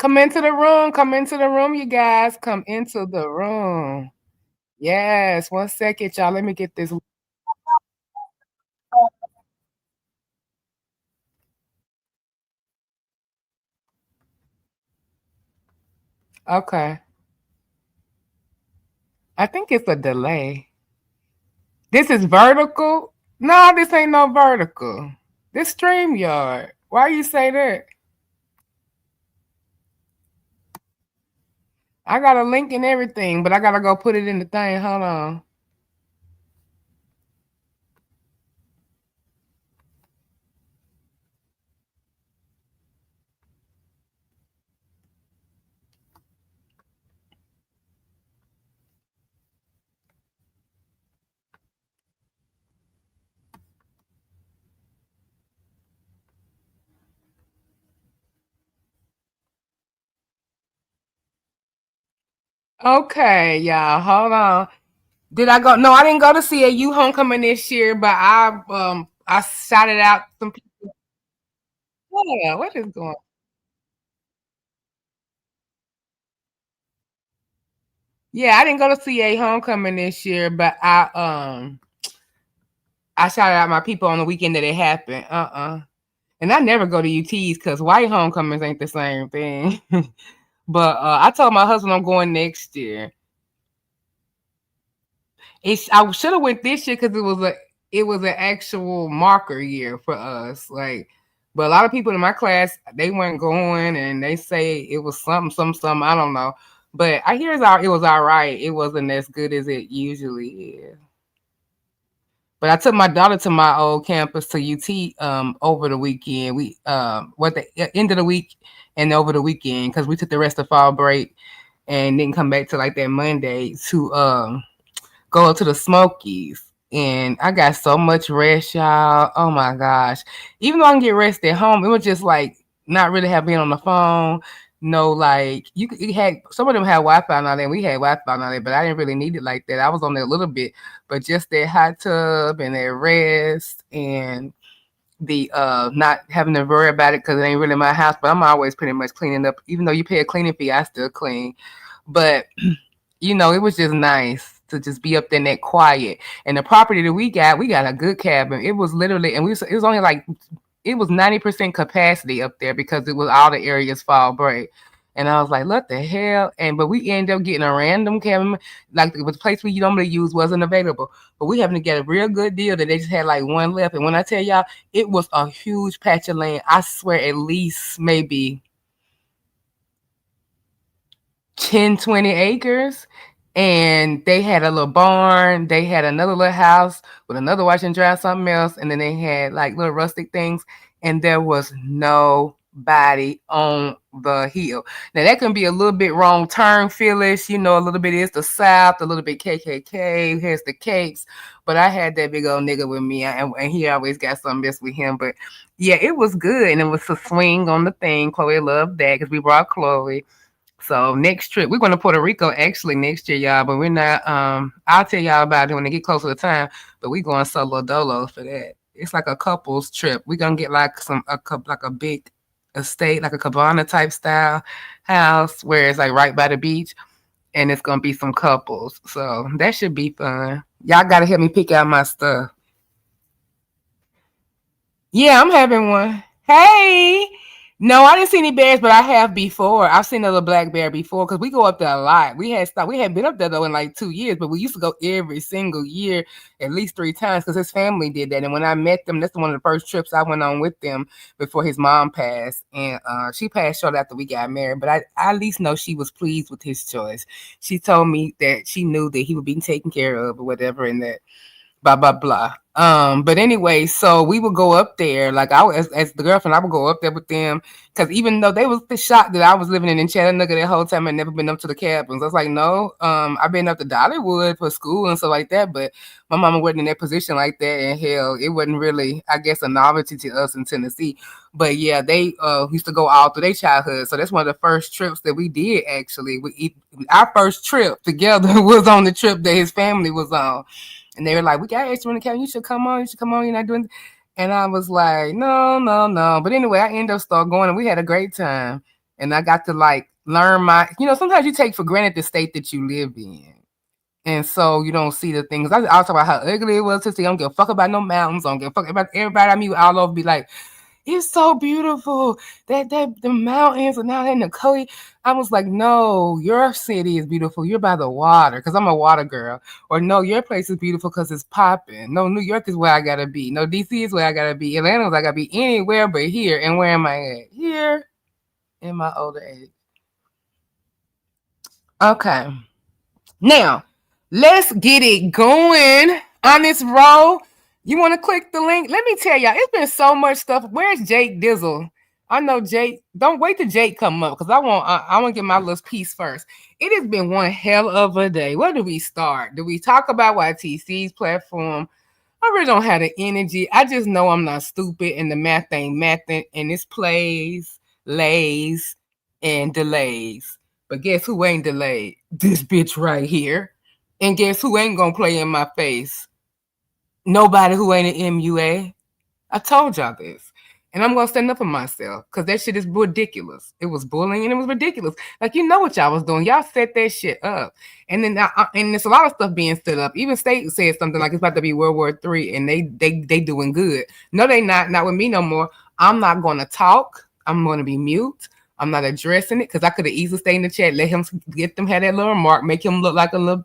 Come into the room. Come into the room, you guys. Come into the room. Yes, 1 second, y'all. Let me get this. Okay. I think it's a delay. This is vertical. No, this ain't no vertical. This StreamYard. Why you say that? I got a link and everything, but I gotta go put it in the thing. Hold on. Okay, y'all. Hold on. Did I go? No, I didn't go to see a U homecoming this year, but I shouted out some people. Yeah, what is going? Yeah, I didn't go to see a homecoming this year, but I shouted out my people on the weekend that it happened. And I never go to UTs because white homecomings ain't the same thing. But I told my husband I'm going next year. I should have went this year because it was an actual marker year for us. Like, but a lot of people in my class they weren't going, and they say it was something. I don't know, but I hear it was all right. It wasn't as good as it usually is. But I took my daughter to my old campus to UT over the weekend. We what the end of the week and over the weekend because we took the rest of fall break and didn't come back to like that Monday to go to the Smokies. And I got so much rest, y'all. Oh my gosh. Even though I can get rest at home, it was just like not really have been on the phone. No, like you had some of them had Wi-Fi and all that. We had Wi-Fi and all that, but I didn't really need it like that. I was on there a little bit, but just that hot tub and that rest and the not having to worry about it because it ain't really my house. But I'm always pretty much cleaning up. Even though you pay a cleaning fee, I still clean. But it was just nice to just be up there in that quiet. And the property that we got a good cabin. It was literally, and it was only like, it was 90% capacity up there because it was all the areas fall break. And I was like, what the hell? But we ended up getting a random cabin, like the place we normally use wasn't available. But we happened to get a real good deal that they just had like one left. And when I tell y'all, it was a huge patch of land. I swear at least maybe 10, 20 acres. And they had a little barn. They had another little house with another wash and dry, something else. And then they had like little rustic things. And there was nobody on the hill. Now that can be a little bit wrong turn feelish, a little bit is the South, a little bit KKK, here's the Capes. But I had that big old nigga with me, and he always got some mess with him. But yeah, it was good. And it was a swing on the thing. Chloe loved that because we brought Chloe. So next trip, we're going to Puerto Rico actually next year, y'all. But we're not. I'll tell y'all about it when they get closer to time. But we going solo dolo for that. It's like a couples trip. We're gonna get like like a big estate, like a cabana type style house where it's like right by the beach, and it's gonna be some couples. So that should be fun. Y'all gotta help me pick out my stuff. Yeah, I'm having one. Hey. No, I didn't see any bears, but I have before. I've seen a little black bear before because we go up there a lot. We hadn't been up there though in like 2 years, but we used to go every single year at least 3 times because his family did that. And when I met them, that's one of the first trips I went on with them before his mom passed. And she passed short after we got married, but I at least know she was pleased with his choice. She told me that she knew that he would be taken care of or whatever, and that blah blah blah. But anyway, so we would go up there. Like as the girlfriend, I would go up there with them because even though they was shocked that I was living in Chattanooga that whole time, I'd never been up to the cabins. I was like, no, I've been up to Dollywood for school and stuff like that, but my mama wasn't in that position like that, and hell, it wasn't really, I guess, a novelty to us in Tennessee. But yeah, they used to go all through their childhood, so that's one of the first trips that we did. Actually, our first trip together was on the trip that his family was on. And they were like, we got extra in the cabin. You should come on. You should come on. You're not doing. And I was like, no, no, no. But anyway, I ended up start going, and we had a great time. And I got to like learn my, sometimes you take for granted the state that you live in. And so you don't see the things. I was talking about how ugly it was to see. I don't give a fuck about no mountains. I don't give a fuck about everybody I meet all over be like, it's so beautiful. That the mountains and all that and the Cody. I was like, no, your city is beautiful. You're by the water because I'm a water girl. Or no, your place is beautiful because it's popping. No, New York is where I gotta be. No, DC is where I gotta be. Atlanta is where I gotta be anywhere but here. And where am I at? Here in my older age. Okay. Now, let's get it going on this roll. You want to click the link? Let me tell y'all, it's been so much stuff. Where's Jake Dizzle? I know Jake. Don't wait till Jake come up because I want to get my little piece first. It has been one hell of a day. Where do we start? Do we talk about YTC's platform? I really don't have the energy. I just know I'm not stupid and the math ain't mathing and this plays, lays, and delays. But guess who ain't delayed? This bitch right here. And guess who ain't gonna play in my face? Nobody who ain't an MUA. I told y'all this. And I'm gonna stand up for myself because that shit is ridiculous. It was bullying and it was ridiculous. Like, you know what y'all was doing. Y'all set that shit up. And then and there's a lot of stuff being set up. Even State said something like it's about to be World War III and they doing good. No, they not with me no more. I'm not gonna talk. I'm gonna be mute. I'm not addressing it because I could have easily stayed in the chat, let him get them have that little remark, make him look like a little,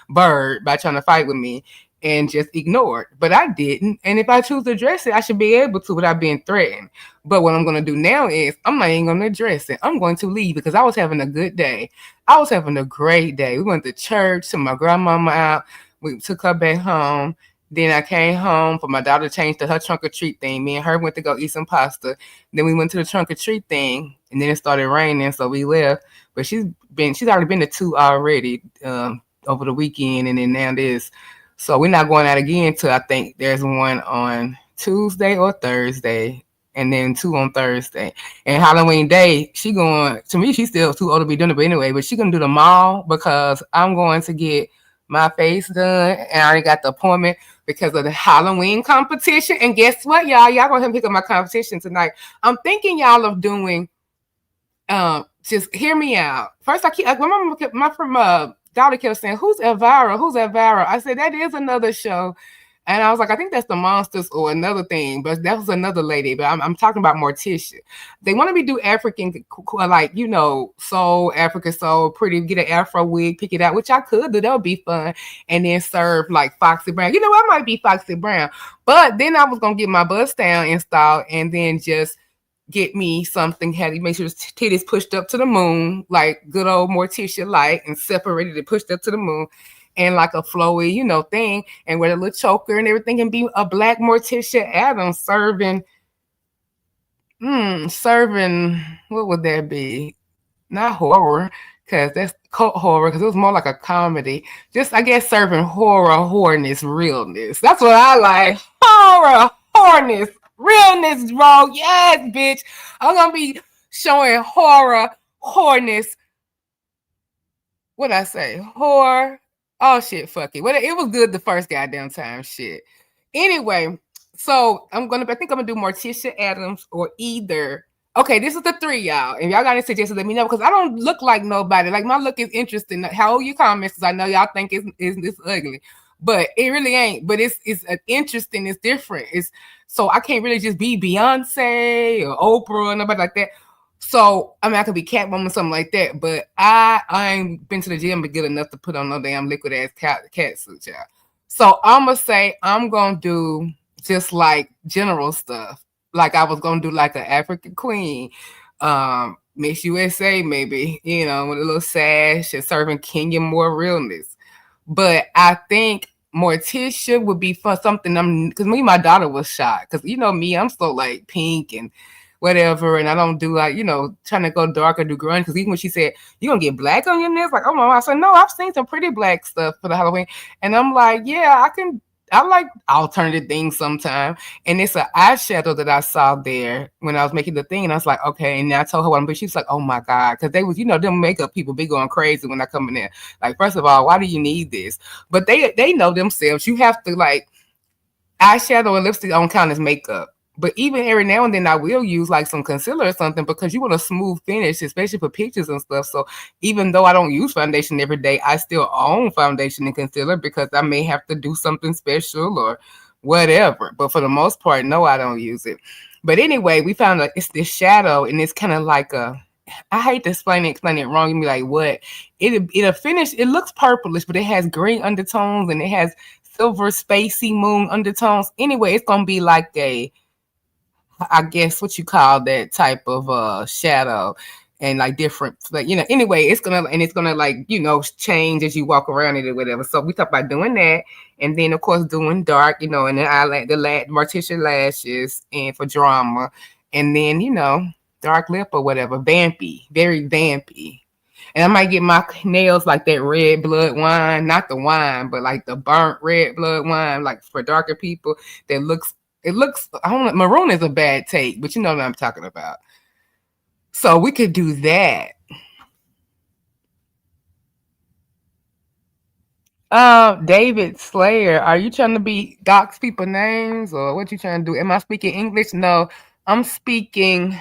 bird by trying to fight with me and just ignore it. But I didn't. And if I choose to address it, I should be able to without being threatened. But what I'm going to do now is I'm not even going to address it. I'm going to leave because I was having a good day. I was having a great day. We went to church, took my grandmama out. We took her back home. Then I came home for my daughter to change to her trunk or treat thing. Me and her went to go eat some pasta. Then we went to the trunk or treat thing, and then it started raining, so we left. But she's already been to 2 already over the weekend, and then now this. So we're not going out again till I think there's one on Tuesday or Thursday, and then 2 on Thursday. And Halloween Day, she's still too old to be doing it, but anyway, but she's gonna do the mall because I'm going to get my face done, and I already got the appointment because of the Halloween competition. And guess what, y'all? Y'all gonna help pick up my competition tonight. I'm thinking y'all of doing. Just hear me out. First, my daughter kept saying, "Who's Elvira? Who's Elvira?" I said, "That is another show." And I was like, I think that's the Monsters or another thing, but that was another lady. But I'm talking about Morticia. They want me to do African, like, soul, African soul, pretty, get an Afro wig, pick it out, which I could do. That would be fun. And then serve like Foxy Brown. I might be Foxy Brown. But then I was going to get my bust down installed and then just get me something, make sure his titties pushed up to the moon, like good old Morticia light, and separated and pushed up to the moon. And like a flowy, thing, and with a little choker and everything, and be a black Morticia Addams serving, what would that be? Not horror, because that's cult horror, because it was more like a comedy. Just, I guess, serving horrorness, realness. That's what I like. Horror, horrorness, realness, bro. Yes, bitch. I'm going to be showing horror, horrorness. What'd I say? Horror. Oh, shit, fuck it. Well, it was good the first goddamn time, shit. Anyway, so I think I'm going to do Morticia Addams or either. Okay, this is the 3, y'all. And y'all got any suggestions, let me know, because I don't look like nobody. Like, my look is interesting. How old you comments, because I know y'all think it's ugly. But it really ain't. But it's interesting. It's different. So I can't really just be Beyonce or Oprah or nobody like that. So, I could be Catwoman, something like that, but I ain't been to the gym but good enough to put on no damn liquid ass cat suit, y'all. So, I'm going to say I'm going to do just like general stuff. Like I was going to do like an African queen, Miss USA maybe, with a little sash and serving Kenya more realness. But I think Morticia would be for something, because my daughter was shot. Because, me, I'm so like pink and whatever, and I don't do like, trying to go dark or do grunge, because even when she said, "You gonna get black on your nails?" Like, oh my God. I said, no, I've seen some pretty black stuff for the Halloween. And I'm like, yeah, I like alternative things sometimes. And it's an eyeshadow that I saw there when I was making the thing. And I was like, okay. And I told her what I'm doing. She was like, oh my God. Because they was, them makeup people be going crazy when I come in there. Like, first of all, why do you need this? But they know themselves. You have to like, eyeshadow and lipstick don't count as makeup. But even every now and then I will use like some concealer or something because you want a smooth finish, especially for pictures and stuff. So even though I don't use foundation every day, I still own foundation and concealer because I may have to do something special or whatever. But for the most part, no, I don't use it. But anyway, we found it's this shadow and it's kind of like a, I hate to explain it wrong. You be like, what? It'll finish. It looks purplish, but it has green undertones and it has silver spacey moon undertones. Anyway, it's gonna be like a, I guess what you call that type of shadow, and like different, like, you know, anyway, it's gonna like, you know, change as you walk around it or whatever. So we talk about doing that, and then of course doing dark, you know, and then I like Morticia lashes and for drama, and then, you know, dark lip or whatever, vampy, very vampy. And I might get my nails like that red blood wine, not the wine, but like the burnt red blood wine, like for darker people. That looks, it looks, I don't know, maroon is a bad take, but you know what I'm talking about. So we could do that. David Slayer, are you trying to be dox people names or what you trying to do? Am I speaking English? No, I'm speaking.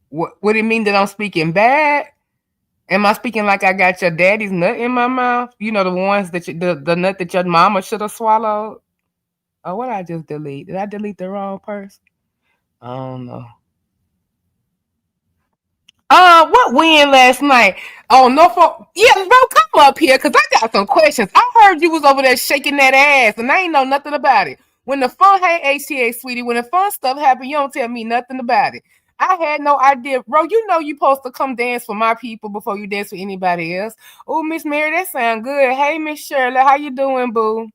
What do it mean that I'm speaking bad? Am I speaking like I got your daddy's nut in my mouth? You know, the ones that the nut that your mama should have swallowed. Oh, what I just delete? Did I delete the wrong person? I don't know. What win last night? Oh, Norfolk. Yeah, bro, come up here because I got some questions. I heard you was over there shaking that ass, and I ain't know nothing about it. When the fun, hey HTA, sweetie, when the fun stuff happened, you don't tell me nothing about it. I had no idea, bro. You know you supposed to come dance for my people before you dance for anybody else. Oh, Miss Mary, that sound good. Hey, Miss Shirley, how you doing, boo?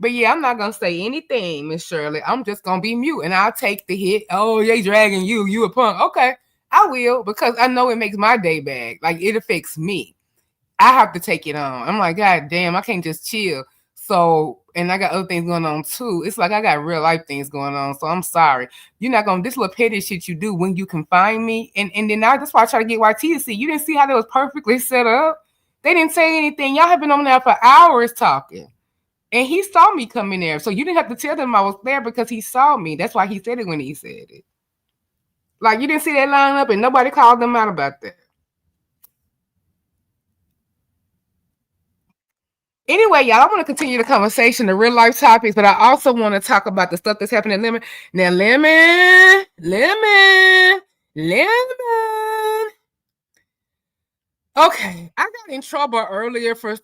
But yeah, I'm not gonna say anything, Miss Shirley. I'm just gonna be mute and I'll take the hit. Oh, they dragging you. You a punk. Okay. I will because I know it makes my day bad. Like it affects me. I have to take it on. I'm like, God damn, I can't just chill. So, and I got other things going on too. It's like I got real life things going on. So I'm sorry. You're not gonna this little petty shit you do when you can find me. And then that's why I try to get YT to see. You didn't see how that was perfectly set up. They didn't say anything. Y'all have been on there for hours talking. And he saw me come in there. So you didn't have to tell them I was there because he saw me. That's why he said it when he said it. Like you didn't see that line up and nobody called them out about that. Anyway, y'all, I want to continue the conversation, the real life topics, but I also want to talk about the stuff that's happening in Lemon. Now, Lemon. Okay, I got in trouble earlier for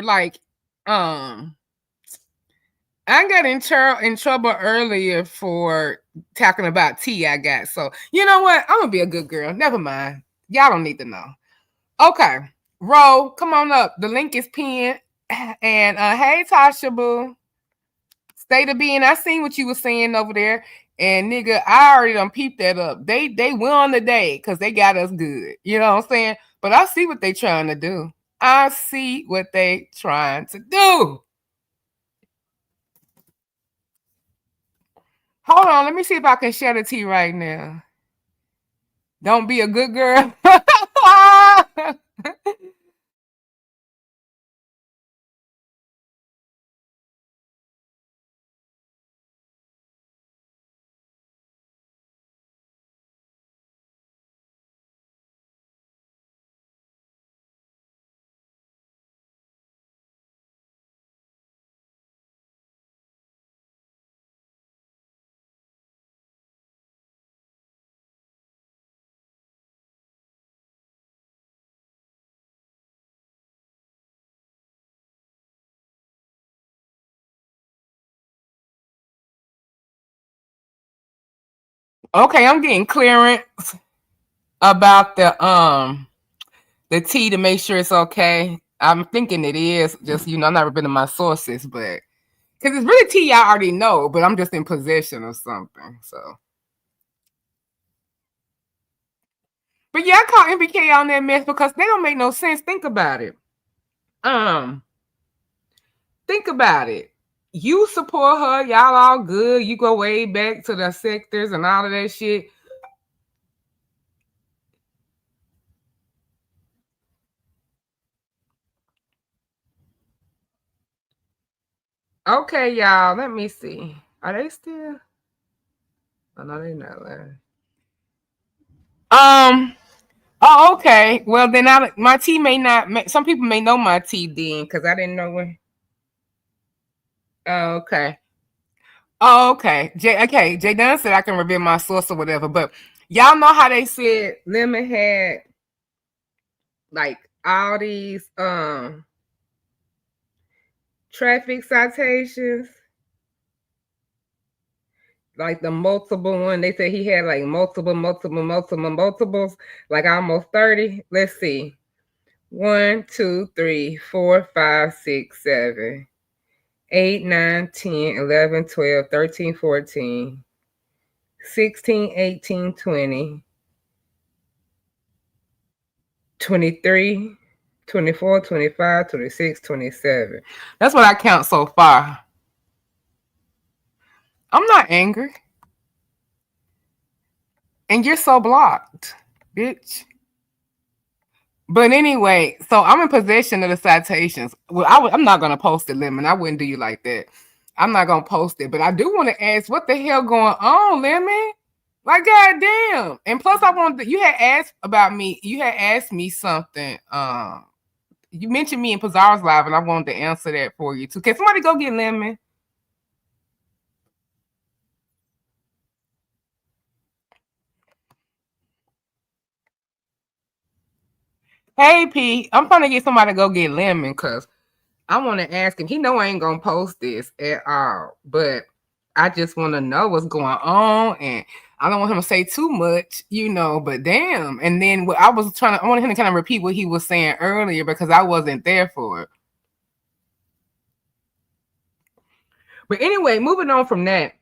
like, um, I got in trouble earlier for talking about tea I got. So you know what? I'm gonna be a good girl. Never mind. Y'all don't need to know. Okay, Ro, come on up. The link is pinned. And hey, Tasha Boo, state of being. I seen what you were saying over there, and nigga, I already done peeped that up. They won the day because they got us good. You know what I'm saying? But I see what they trying to do. I see what they trying to do. Hold on, let me see if I can share the tea right now. Don't be a good girl. Okay, I'm getting clearance about the tea to make sure it's okay. I'm thinking it is. Just I've never been to my sources, but because it's really tea I already know, but I'm just in possession of something. So, but yeah, I call MBK on that mess because they don't make no sense. Um, think about it. You support her, y'all all good. You go way back to the sectors and all of that shit. Okay, y'all. Let me see. Are they still? Oh no, they not lying. Oh, okay. Well, then my tea may not. Some people may know my tea then, because I didn't know when. Oh, okay. Oh, okay. Jay Dunn said I can reveal my source or whatever, but y'all know how they said Lemon had like all these traffic citations, like the multiple one. They said he had like multiples, like almost 30. Let's see. 1, 2, 3, 4, 5, 6, 7, 8, 9, 10, 11, 12, 13, 14, 16, 18, 20, 23, 24, 25, 26, 27. That's what I count so far. I'm not angry. And you're so blocked, bitch. But anyway, so I'm in possession of the citations. Well, I'm not going to post it, Lemon. I wouldn't do you like that. I'm not going to post it. But I do want to ask, what the hell going on, Lemon? Like, goddamn. And plus, you had asked about me. You had asked me something. You mentioned me in Pizarro's live, and I wanted to answer that for you too. Can somebody go get Lemon? Hey P, I'm trying to get somebody to go get Lemon because I want to ask him. He know I ain't gonna post this at all, but I just want to know what's going on, and I don't want him to say too much, But damn, and then I wanted him to kind of repeat what he was saying earlier because I wasn't there for it. But anyway, moving on from that,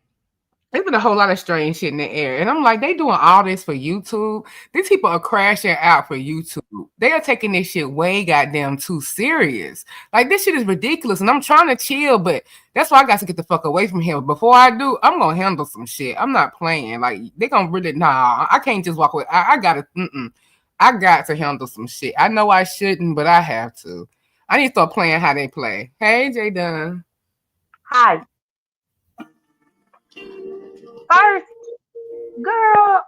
there's been a whole lot of strange shit in the air. And I'm like, they doing all this for YouTube. These people are crashing out for YouTube. They are taking this shit way goddamn too serious. Like, this shit is ridiculous. And I'm trying to chill, but that's why I got to get the fuck away from here. Before I do, I'm going to handle some shit. I'm not playing. Like, they going to really, nah, I can't just walk away. I got to, I got to handle some shit. I know I shouldn't, but I have to. I need to start playing how they play. Hey, J Dunn. Hi. First, girl,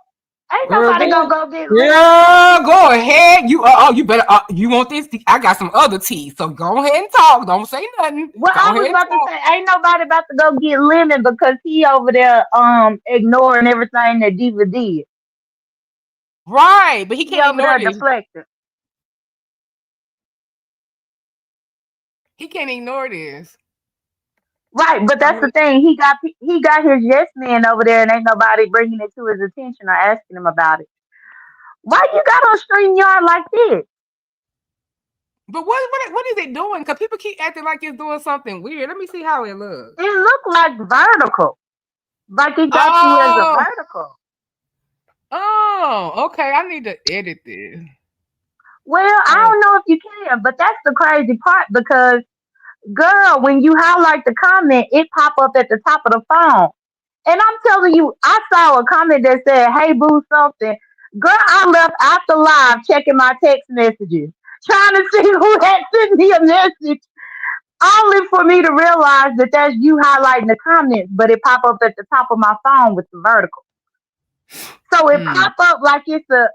ain't Girl, nobody go, gonna go get lemon. girl, go ahead. You better. You want this? I got some other tea, so go ahead and talk. Don't say nothing. Well, Go I ahead was and about to talk. say, ain't nobody about to go get lemon because he over there ignoring everything that Diva did. Right, but he He can't over ignore there this. deflecting. He can't ignore this. Right, but that's the thing. He got his yes man over there, and ain't nobody bringing it to his attention or asking him about it. Why you got on StreamYard like this? But what is it doing? Because people keep acting like it's doing something weird. Let me see how it looks. It looked like vertical, like it got you as a Oh, vertical. okay. I need to edit this. Well, I Oh, don't know if you can, but that's the crazy part because girl, when you highlight the comment, it pop up at the top of the phone. And I'm telling you, I saw a comment that said, "Hey boo something." Girl, I left after live checking my text messages, trying to see who had sent me a message, only for me to realize that that's you highlighting the comments, but it pop up at the top of my phone with the vertical. So it hmm. pop up like it's a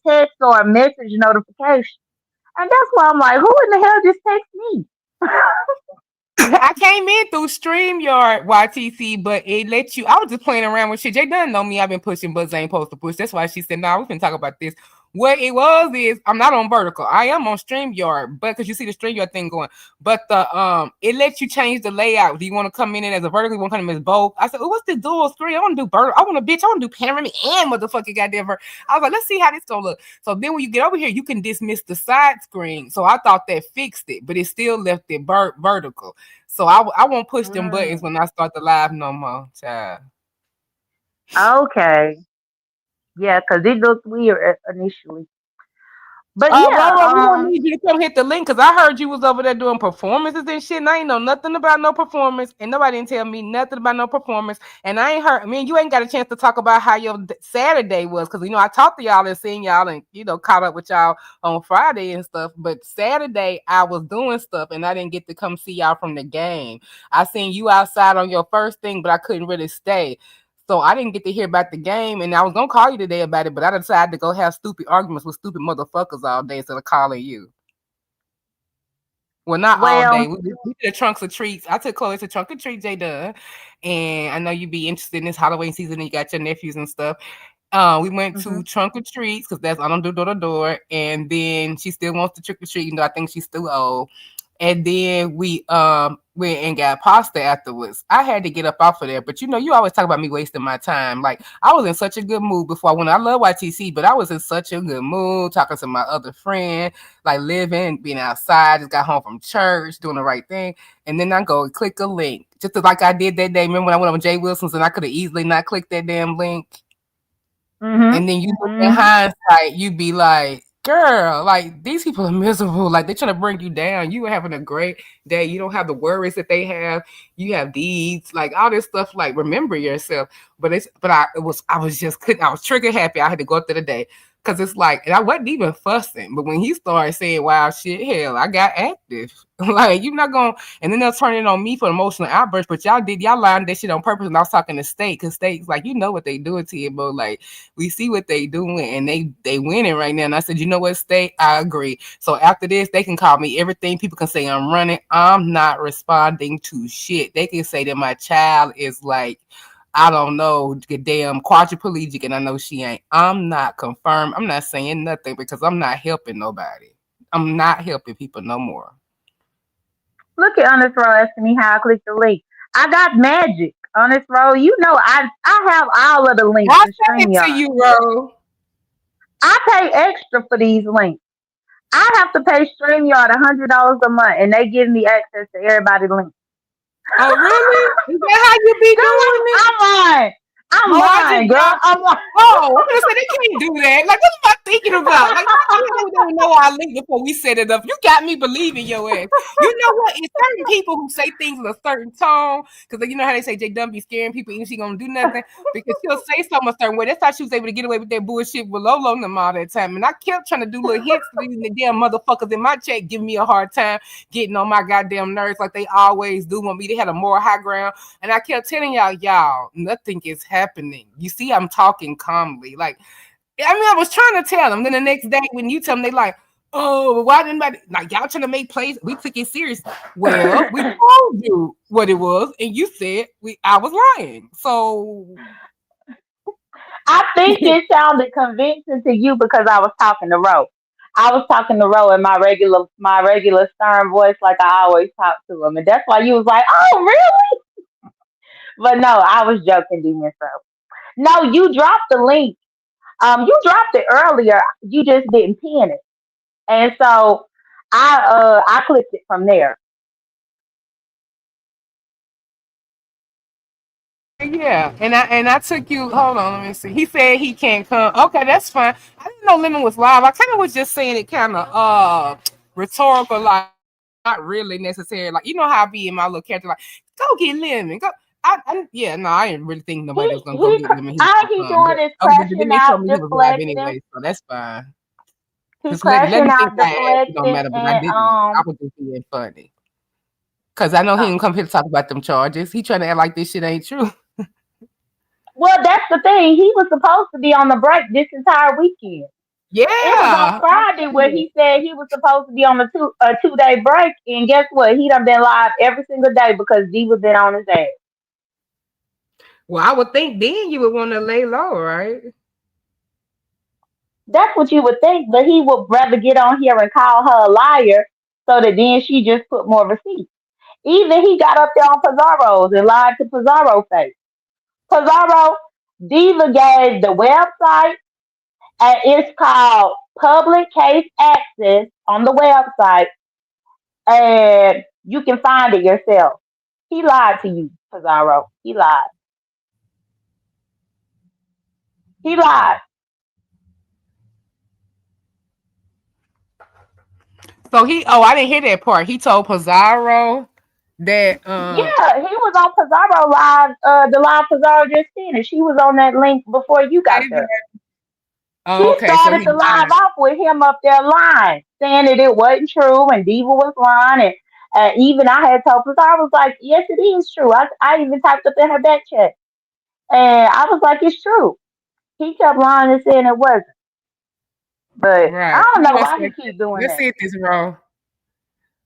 text or a message notification. And that's why I'm like, who in the hell just text me? I came in through StreamYard YTC, but it let you. I was just playing around with shit. Jay doesn't know me. I've been pushing, but ain't supposed to push. That's why she said, "Nah, we can talk about this." What it was is, I'm not on vertical. I am on StreamYard, but because you see the StreamYard thing going, but it lets you change the layout. Do you want to come in as a vertical? You want to come in as both? I said, "Oh, what's the dual screen? I want to do vertical. I want a bitch. I want to do panoramic and motherfucking goddamn vertical." I was like, "Let's see how this gonna look." So then when you get over here, you can dismiss the side screen. So I thought that fixed it, but it still left it vertical. So I won't push them buttons Mm, when I start the live no more, child. okay. Yeah, because it looked weird initially. But yeah, Roro, we gonna need you to come hit the link because I heard you was over there doing performances and shit. And I ain't know nothing about no performance, and nobody didn't tell me nothing about no performance. And I ain't heard. I mean, you ain't got a chance to talk about how your Saturday was because I talked to y'all and seen y'all and caught up with y'all on Friday and stuff. But Saturday I was doing stuff and I didn't get to come see y'all from the game. I seen you outside on your first thing, but I couldn't really stay. So I didn't get to hear about the game, and I was gonna call you today about it, but I decided to go have stupid arguments with stupid motherfuckers all day instead of calling you. Well, not all day. We did a trunks of treats. I took Chloe to trunk or treat, J Dub, and I know you'd be interested in this Halloween season. And you got your nephews and stuff. We went to trunk or treats because that's I don't do door to door, and then she still wants to trick or treat. I think she's still old. And then we went and got pasta afterwards. I had to get up off of there, but you always talk about me wasting my time. Like I was in such a good mood before I went. I love YTC, but I was in such a good mood talking to my other friend, like living, being outside. Just got home from church, doing the right thing, and then I go click a link, just like I did that day. Remember when I went on Jay Wilson's and I could have easily not clicked that damn link. And then you look in hindsight, you be like, girl, like these people are miserable. Like they're trying to bring you down. You were having a great day. You don't have the worries that they have. You have deeds, like all this stuff. Like remember yourself. I was trigger happy. I had to go through the day. Cause it's like, and I wasn't even fussing, but when he started saying wild shit, hell, I got active. Like you're not gonna, and then they'll turn it on me for emotional outbursts. But y'all lying that shit on purpose. And I was talking to State, cause State's like, what they doing to you, bro. Like we see what they doing, and they winning right now. And I said, you know what, State, I agree. So after this, they can call me everything. People can say I'm running. I'm not responding to shit. They can say that my child is like, I don't know, damn quadriplegic, and I know she ain't. I'm not confirmed. I'm not saying nothing because I'm not helping nobody. I'm not helping people no more. Look at Honest Row asking me how I clicked the link. I got magic. Honest Row, I have all of the links I to sent it to StreamYard. you, Ro. I pay extra for these links. I have to pay StreamYard $100 a month, and they give me access to everybody's links. Oh, really? Is that how you be doing it? I'm lying. I'm lying, girl. I'm lying. Oh, I'm gonna say they can't do that. Like, what am I thinking about? Like, we don't know our link before we set it up. You got me believing your ass. You know what? It's certain people who say things with a certain tone, because you know how they say J Dumb be scaring people, even she gonna do nothing because she'll say something a certain way. That's how she was able to get away with that bullshit with Lolo and them all that time. And I kept trying to do little hints to these damn motherfuckers in my chat giving me a hard time, getting on my goddamn nerves like they always do. Want me to have a more high ground, and I kept telling y'all, nothing is happening. You see, I'm talking calmly. Like, I was trying to tell them. Then the next day, when you tell them, they like, oh, why didn't like y'all trying to make plays? We took it serious. Well, we told you what it was, and you said I was lying. So I think it sounded convincing to you because I was talking to Ro. I was talking to Ro in my regular stern voice, like I always talk to him, and that's why you was like, "Oh, really?" But no, I was joking, Demon. So no, you dropped the link. You dropped it earlier. You just didn't pin it, and so I clicked it from there. yeah, and I took you. Hold on, let me see. He said he can't come. Okay, that's fine. I didn't know Lemon was live. I kind of was just saying it kind of rhetorical, like not really necessary. Like how I be in my little character, like go get Lemon, go. I didn't really think nobody was gonna go get Lemon. He was All gonna he come, doing but is okay, crashing they told out, me he was live deflecting. anyway, so that's fine. He Just let crashing me think out, I asked. It don't deflecting, matter, but I and didn't. I was just being funny. Cause I know he oh. didn't come here to talk about them charges. He trying to act like this shit ain't true. Well, that's the thing. He was supposed to be on the break this entire weekend. It was on Yeah. Friday where he said he was supposed to be on a 2 day break, and guess what? He done been live every single day because Diva been on his ass. Well, I would think then you would want to lay low, right? That's what you would think, but he would rather get on here and call her a liar so that then she just put more receipts. Even he got up there on Pizarro's and lied to Pizarro face. Pizarro, Diva gave the website, and it's called Public Case Access on the website, and you can find it yourself. He lied to you, Pizarro. He lied. He lied. So I didn't hear that part. He told Pizarro that Yeah, he was on Pizarro live. The live Pizarro just seen it. She was on that link before you got there. oh, She okay, so started he the live off with him up there lying, saying that it wasn't true and Diva was lying. And even I had told Pizarro, I was like, yes, it is true. I even typed up in her back chat. And I was like, it's true. He kept lying and saying it wasn't. But I right. don't Give me know one why he second. keep doing Let's that. see if this wrong.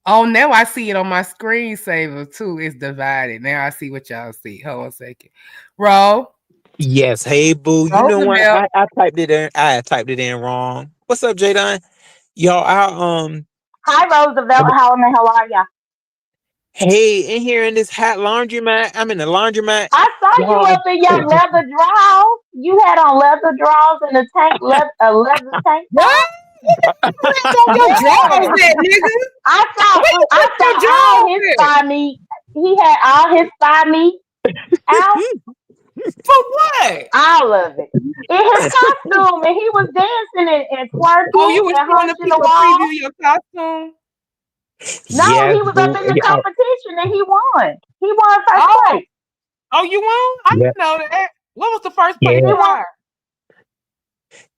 Oh, now I see it on my screensaver too. It's divided. Now I see what y'all see. Hold on a second. Roll. Yes. Hey, boo. You know what? Roosevelt. I typed it in. I typed it in wrong. What's up, Jadon? Y'all, Hi, Roosevelt. How are ya? hey, in here in this hat laundromat. I'm in the laundromat. I saw you Y'all, up in your leather drawers. You had on leather drawers and a leather tank top. What? Where's on your drawers Yes, at, nigga? Where you I put your saw all his drawers at? thigh meat. He had all his thigh meat out, For what? all of it. In his costume, and he was dancing and Oh, twerking you was and showing the hunching the people a wall. preview of your costume? No, yes, he was up boo. in the Yeah, competition and he won. He won first Oh, place. oh, you won? I yeah, didn't know that. What was the first place He yeah. won.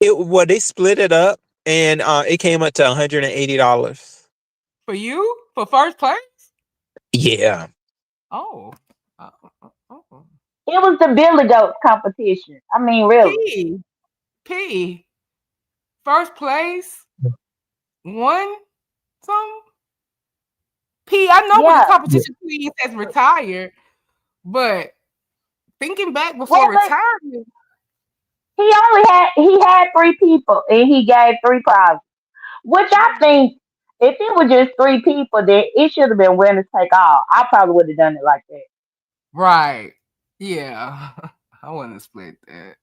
prize? Well, they split it up, and it came up to $180. For you? For first place? Yeah. Oh. Oh. It was the Billy Goats competition. I mean, really. P. P. First place? One? Something? P. I know when the Yeah. competition queen has retired, but thinking back before Well, but retirement, he had three people and he gave three prizes. Which I think if it was just three people, then it should have been winners take all. I probably would have done it like that. right. Yeah. I wouldn't have split that.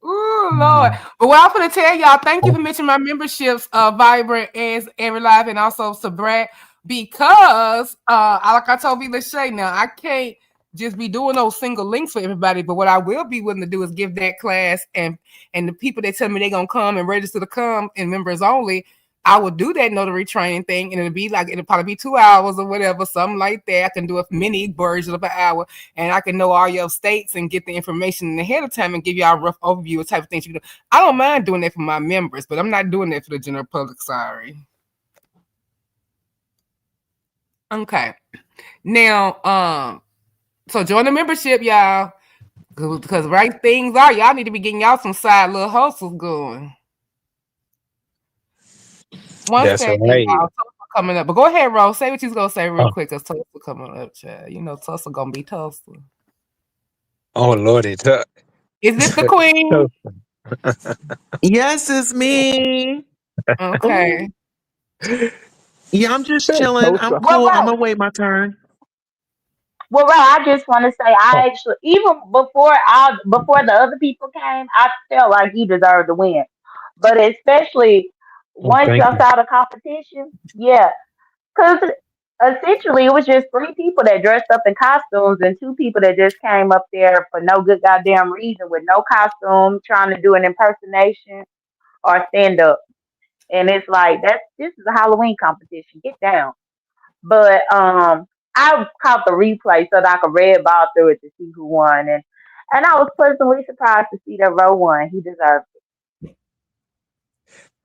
Ooh, Lord. But what I'm going to tell y'all, thank you for mentioning my memberships, Vibrant and Every Live and also Sabrat, because like I told Vila Shay now, I can't just be doing those single links for everybody, but what I will be willing to do is give that class and the people that tell me they're going to come and register to come and members only, I will do that notary training thing, and it'll probably be 2 hours or whatever, something like that. I can do a mini version of an hour, and I can know all your states and get the information ahead of time and give y'all a rough overview of type of things you can do. I don't mind doing that for my members, but I'm not doing that for the general public. Sorry. Okay. Now, so join the membership, y'all, because right things are, y'all need to be getting y'all some side little hustles going. One That's second, right. y'all. Tulsa coming up, but go ahead, Rose. Say what you was gonna say real Oh, quick, cause Tulsa coming up, child. You know Tulsa gonna be Tulsa. oh Lord, it took. Is this the queen? Yes, it's me. Okay. Yeah, I'm just chilling. I'm Tulsa. Well, cool. I'm bro, gonna wait my turn. I just want to say, Oh, I actually even before the other people came, I felt like he deserved to win. But especially oh, once thank y'all you. saw the competition, yeah, because essentially it was just three people that dressed up in costumes and two people that just came up there for no good goddamn reason with no costume, trying to do an impersonation or stand up. And it's like this is a Halloween competition. Get down. But I caught the replay so that I could red ball through it to see who won, and I was pleasantly surprised to see that Roe won. He deserved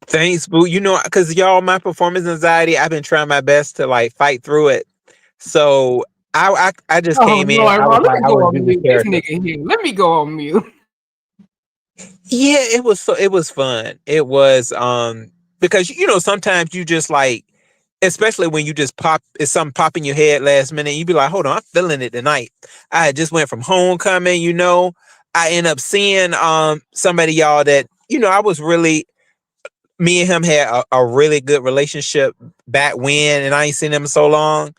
Thanks, boo. You know, because y'all, my performance anxiety, I've been trying my best to like fight through it. So I just Oh came in. Lord, I bro, was let like, me I go want to on do the mute. This character. nigga here. Let me go on mute. Yeah, it was fun. It was because you know sometimes you just like, especially when you just pop, it's something pop in your head last minute, you be like, hold on, I'm feeling it tonight. I had just went from homecoming, you know. I end up seeing somebody, y'all, that, you know, I was really, me and him had a really good relationship back when, and I ain't seen him in so long.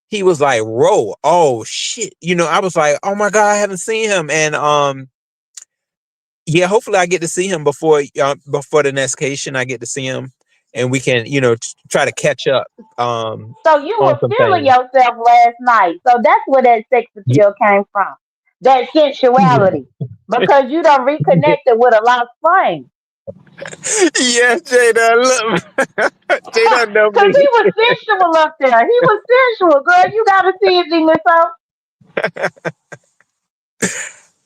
He was like, Ro, oh shit. You know, I was like, oh my God, I haven't seen him. And yeah, hopefully I get to see him before the next occasion. I get to see him, and we can, you know, try to catch up so you on were some feeling things. yourself last night. So that's where that sex Yeah, appeal came from. That sensuality. Because you done reconnected with a lost flame. Yeah, Jada, look. Jada know Cause me. he was sensual up there. He was sensual, girl. You gotta see it, Demon so.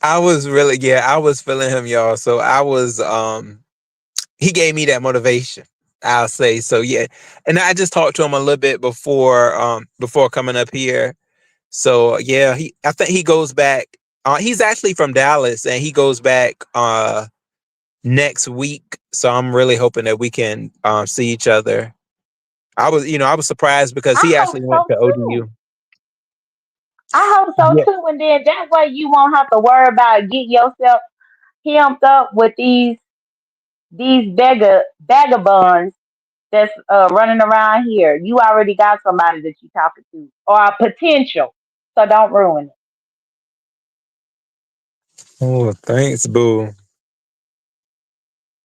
I was really, yeah, I was feeling him, y'all. So I was, he gave me that motivation. I'll say so, yeah. And I just talked to him a little bit before coming up here. So yeah, I think he goes back. He's actually from Dallas, and he goes back next week. So I'm really hoping that we can see each other. I was surprised because I he hope actually went so to too. ODU. I hope so Yeah. too. And then that way you won't have to worry about getting yourself hemmed up with these vagabonds that's running around here. You already got somebody that you talking to or a potential. So don't ruin it. Oh, thanks, boo.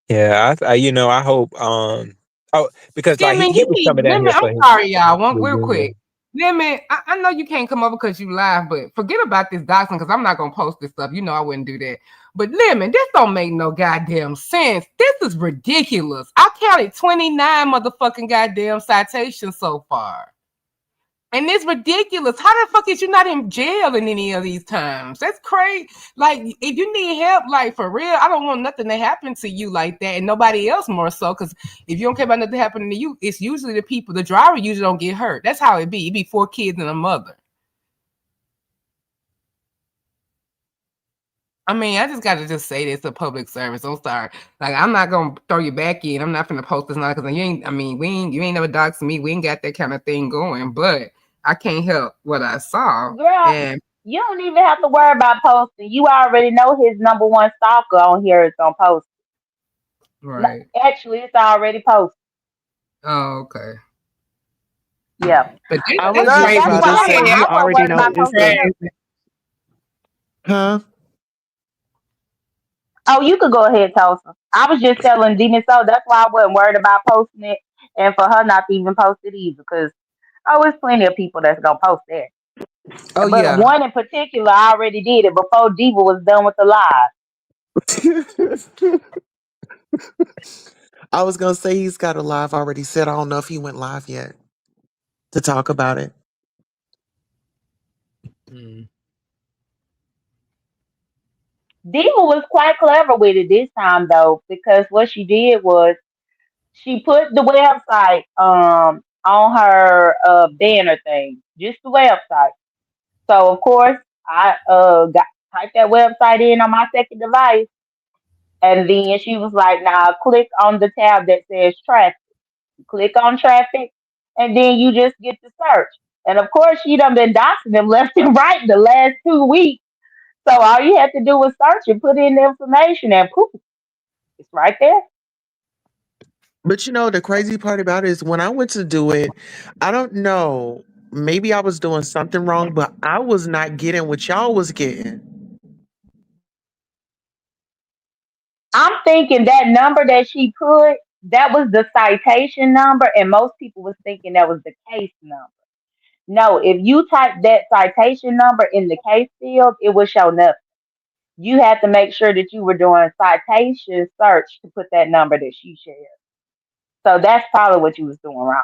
Yeah, I hope. Because like Lemon, he was coming down Lemon, here I'm for his sorry, y'all. One real reunion. quick. Lemon, I know you can't come over because you live, but forget about this doxing because I'm not gonna post this stuff. You know I wouldn't do that. But Lemon, this don't make no goddamn sense. This is ridiculous. I counted 29 motherfucking goddamn citations so far. And it's ridiculous. How the fuck is you not in jail in any of these times? That's crazy. Like, if you need help, like for real, I don't want nothing to happen to you like that, and nobody else more so. Because if you don't care about nothing happening to you, it's usually the driver usually don't get hurt. That's how it be. It be 4 kids and a mother. I mean, I just got to just say this a public service. I'm sorry. Like, I'm not gonna throw you back in. I'm not gonna post this now because you ain't. I mean, you ain't never doxed me. We ain't got that kind of thing going. But I can't help what I saw. Girl, And you don't even have to worry about posting. You already know his number one stalker on here is gonna post. right. Actually, it's already posted. Oh, okay. Yeah. But I that's was Girl, just crazy. that's about why to Yeah, say yeah, he I wasn't already worried know about that's posting Uso. nothing. crazy. Huh? Oh, you could go ahead, Tosa. I was just telling Demon so that's why I wasn't worried about posting it and for her not to even post it either, because oh, there's plenty of people that's gonna post that. Oh But yeah. one in particular I already did it before Diva was done with the live. I was gonna say he's got a live already set. I don't know if he went live yet to talk about it. Mm. Diva was quite clever with it this time though, because what she did was she put the website on her banner thing, just the website. So of course I got typed that website in on my second device, and then she was like, "Now click on the tab that says traffic. Click on traffic, and then you just get to search." And of course, she done been doxing them left and right the last 2 weeks. So all you had to do was search and put in the information, and poof, it's right there. But you know, the crazy part about it is when I went to do it, I don't know. Maybe I was doing something wrong, but I was not getting what y'all was getting. I'm thinking that number that she put, that was the citation number, and most people was thinking that was the case number. No, if you type that citation number in the case field, it will show nothing. You had to make sure that you were doing citation search to put that number that she shared. So that's probably what you was doing wrong.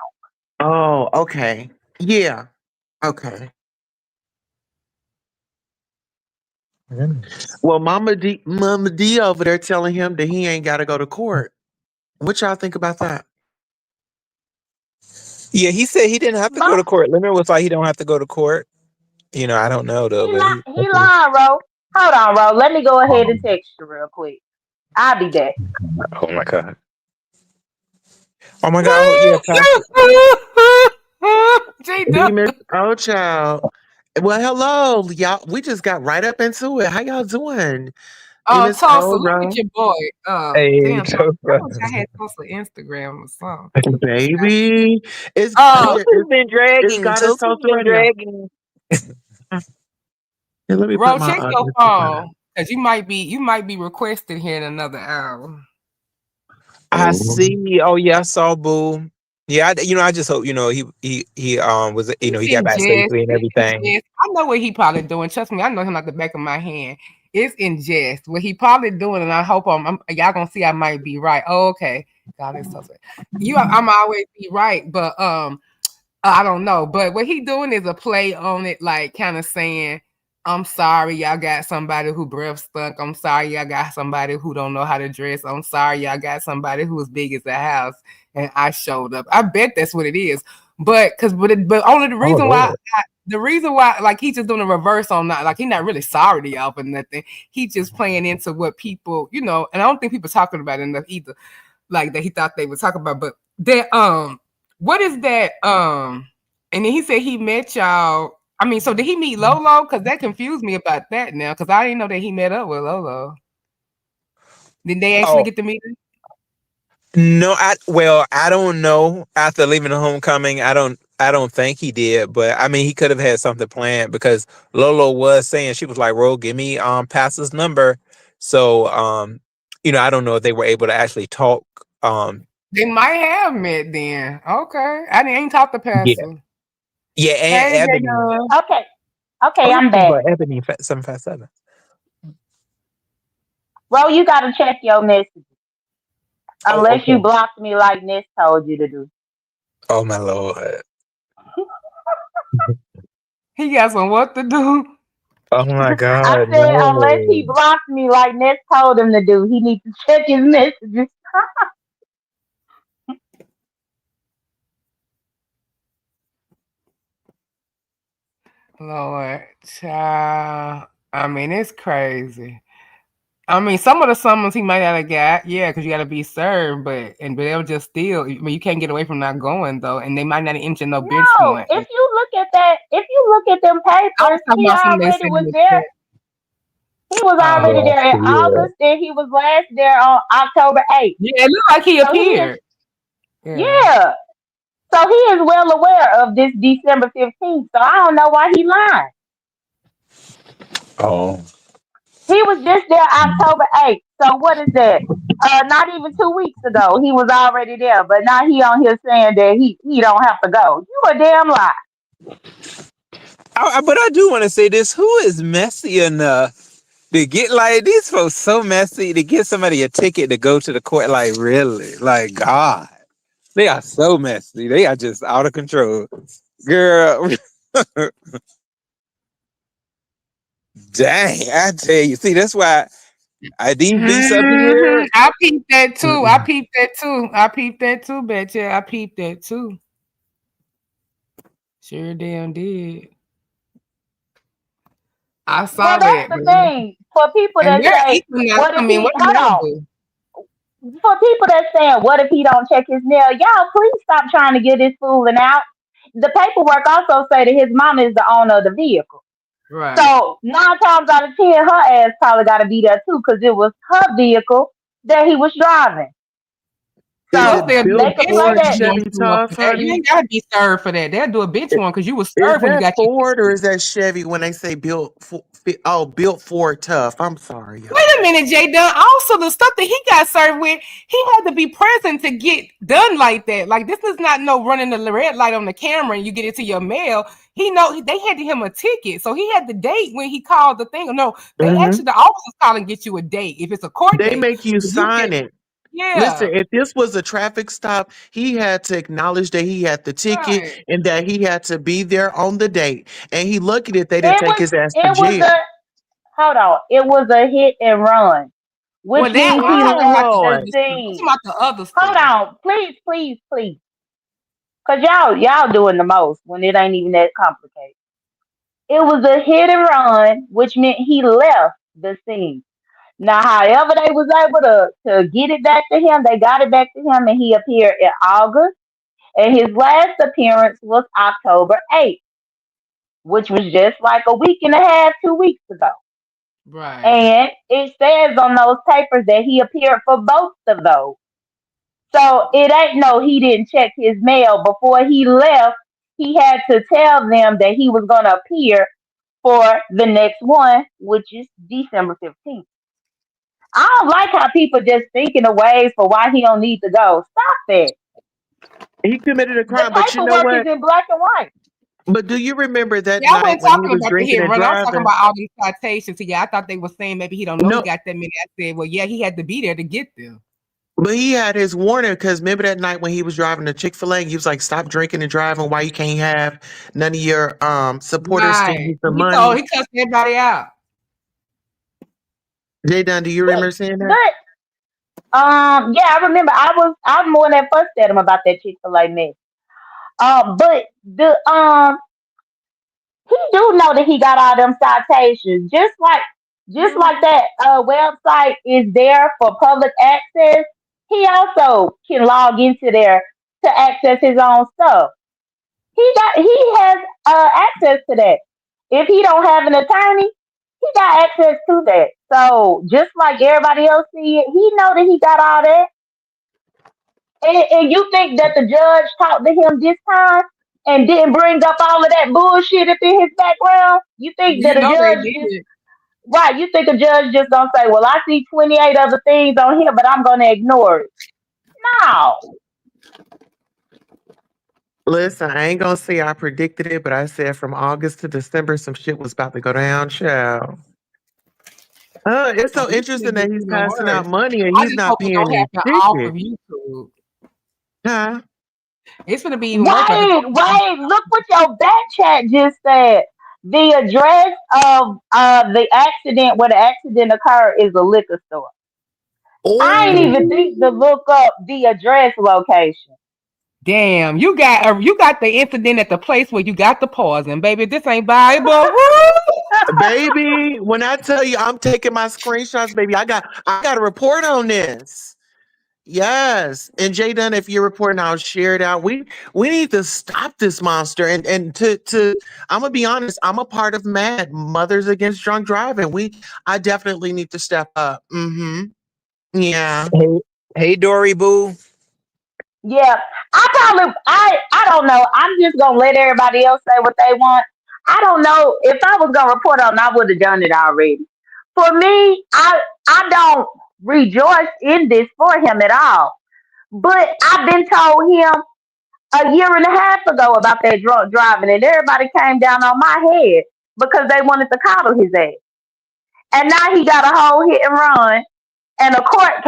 Oh, okay. Yeah. Okay. Goodness. Well, Mama D over there telling him that he ain't got to go to court. What y'all think about that? Yeah, he said he didn't have to go Mom, to court. Lemon was like he don't have to go to court. I don't know though, but he lying, Ro. Hold on, Ro. Let me go ahead and um, text you real quick. I'll be back. oh my god. Oh my god. Oh, yeah, Pastor. J-Dub. Demon. Oh, child. Well, hello, y'all. We just got right up into it. How y'all doing? Demons. Tulsa, Oh, look at bro. your boy. Hey, Damn, Tulsa. I Tosa. wish I had Tulsa Instagram or something. Baby. It's Oh, here. Tosa's been It's dragging. Goddess Tosa's Toast been Radio. dragging. Here, let me put Ro, my check your Instagram. phone. Cause you might be requested here in another hour. I Oh. see. Oh yeah, I saw Boo. Yeah, I just hope he was It's he got in back Jess. safely and It's in everything. Jess. I know what he probably doing. Trust me, I know him like the back of my hand. it's in jest. What he probably doing, and I hope y'all gonna see I might be right. Oh, okay. God, it's so sad. I'm always be right, but I don't know. But what he doing is a play on it, like kind of saying, I'm sorry, y'all got somebody who breath stunk. I'm sorry, y'all got somebody who don't know how to dress. I'm sorry, y'all got somebody who as big as a house, and I showed up. I bet that's what it is. But only the reason why, like he's just doing a reverse on that, like he's not really sorry to y'all for nothing. He's just playing into what people, and I don't think people talking about it enough either, like that he thought they would talk about. But that what is that? And then he said he met y'all. I mean, so did he meet Lolo? Because that confused me about that now. Because I didn't know that he met up with Lolo. Did they actually get to meet him? No, I don't know. After leaving the homecoming, I don't think he did. But I mean, he could have had something planned because Lolo was saying, she was like, "Ro, give me Pastor's number." So I don't know if they were able to actually talk. They might have met then. Okay, I ain't talked to Pastor. Yeah, and Hey, Ebony. Okay, I'm back. Ebony 757. Ro, you gotta check your messages. Unless okay. you blocked me like Ness told you to do. Oh my Lord. He got some what to do. Oh my God. I said unless he blocked me like Ness told him to do, he needs to check his messages. Lord, child. I mean, it's crazy. I mean, some of the summons he might not have got, yeah, because you got to be served, but they'll just still. I mean, you can't get away from not going though, and they might not enter no bench warrant. If you look at them papers, he already was there. He was already there in August, and he was last there on October 8th. Yeah, it looked like he appeared. Yeah. So he is well aware of this December 15th. So I don't know why he lied. Oh. He was just there October 8th. So what is that? Not even 2 weeks ago, he was already there. But now he on here saying that he don't have to go. You a damn lie. But I do want to say this: who is messy enough to get like these folks so messy to get somebody a ticket to go to the court? Like really? Like God, they are so messy. They are just out of control, girl. Dang, I tell you. See, that's why these beats up here. I peeped that too. I peeped that too, betcha. I peeped that too. Sure damn did. I saw that's that. The thing. For people that say, what if he, hold on. For people that saying, what if he don't check his mail? Y'all, please stop trying to get this fooling out. The paperwork also say that his mama is the owner of the vehicle. Right. So 9 times out of 10, her ass probably got to be there too, because it was her vehicle that he was driving. So they can say that. You ain't gotta be served for that. They'll do a bench one because you was served when you got Ford or is that Chevy when they say built Ford tough? I'm sorry. Wait a minute, Jay Dunn. Also, the stuff that he got served with, he had to be present to get done like that. Like this is not no running the red light on the camera and you get it to your mail. They handed him a ticket, so he had the date when he called the thing. No, they actually the officers call and get you a date if it's a court date. They make you sign it. Yeah. Listen, if this was a traffic stop, he had to acknowledge that he had the ticket and that he had to be there on the date. And he lucky that they didn't take his ass to jail. Hold on. It was a hit and run. Which means he left the scene. Hold on. Please. Because y'all doing the most when it ain't even that complicated. It was a hit and run, which meant he left the scene. Now, however they was able to get it back to him, they got it back to him, and he appeared in August. And his last appearance was October 8th, which was just like a week and a half, 2 weeks ago. Right. And it says on those papers that he appeared for both of those. So it ain't no he didn't check his mail. Before he left, he had to tell them that he was going to appear for the next one, which is December 15th. I don't like how people just thinking of ways for why he don't need to go. Stop that. He committed a crime, but you know what? Is in black and white. But do you remember that Yeah, I night wasn't when he talking was about the hit drinking and and run. I was talking driving? about all these citations. Yeah, I thought they were saying maybe he don't know he No, got that many. I said, well, yeah, he had to be there to get them. but he had his warning because remember that night when he was driving to Chick-fil-A, he was like, "Stop drinking and driving. Why you can't have none of your supporters send Right. you some money?" He cussed everybody out. Jay Dunn, do you remember saying that? But yeah, I remember. I was the one that fussed at him about that Chick-fil-A mess. But the he do know that he got all them citations, just like that website is there for public access. He also can log into there to access his own stuff. He has access to that. If he don't have an attorney, he got access to that. So just like everybody else see it, he know that he got all that. And you think that the judge talked to him this time and didn't bring up all of that bullshit up in his background? You think You that a know they judge just did. right? You think a judge just gonna say, "Well, I see 28 other things on here, but I'm gonna ignore it"? No. Listen, I ain't gonna say I predicted it, but I said from August to December, some shit was about to go down, child. It's so This shit interesting get that he's even passing out worse. money and I he's just not hope it paying don't his happen off of ticket. YouTube. Huh? It's gonna be even worse. Like, Wait. Look what your back chat just said. The address of the accident where the accident occurred is a liquor store. I ain't even Oh, think to look up the address location. damn, you got the incident at the place where you got the poison, baby. This ain't Bible. baby, when I tell you I'm taking my screenshots, baby, I got a report on this. Yes. And Jay Dunn, if you're reporting, I'll share it out. We need to stop this monster. And I'm gonna be honest, I'm a part of MAD, Mothers Against Drunk Driving. I definitely need to step up. Yeah. Hey, Dory Boo. Yeah, I don't know. I'm just gonna let everybody else say what they want. I don't know if I was gonna report on, I would have done it already. For me, I don't rejoice in this for him at all. But I've been told him a year and a half ago about that drunk driving, and everybody came down on my head because they wanted to coddle his ass. And now he got a whole hit and run and a court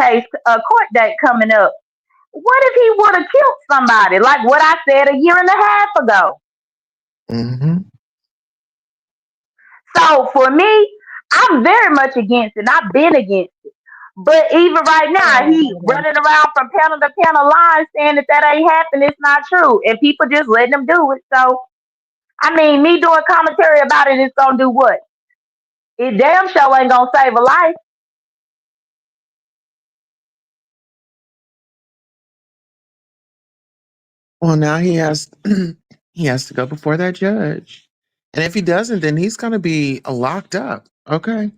date coming up. What if he would have killed somebody, like what I said a year and a half ago? hmm So for me, I'm very much against it. I've been against it. But even right now, he running around from panel to panel line saying that ain't happened. It's not true. And people just letting him do it. So, I mean, me doing commentary about it is going to do what? It damn sure ain't going to save a life. Well, now he has he has to go before that judge. And if he doesn't, then he's gonna be locked up. Okay.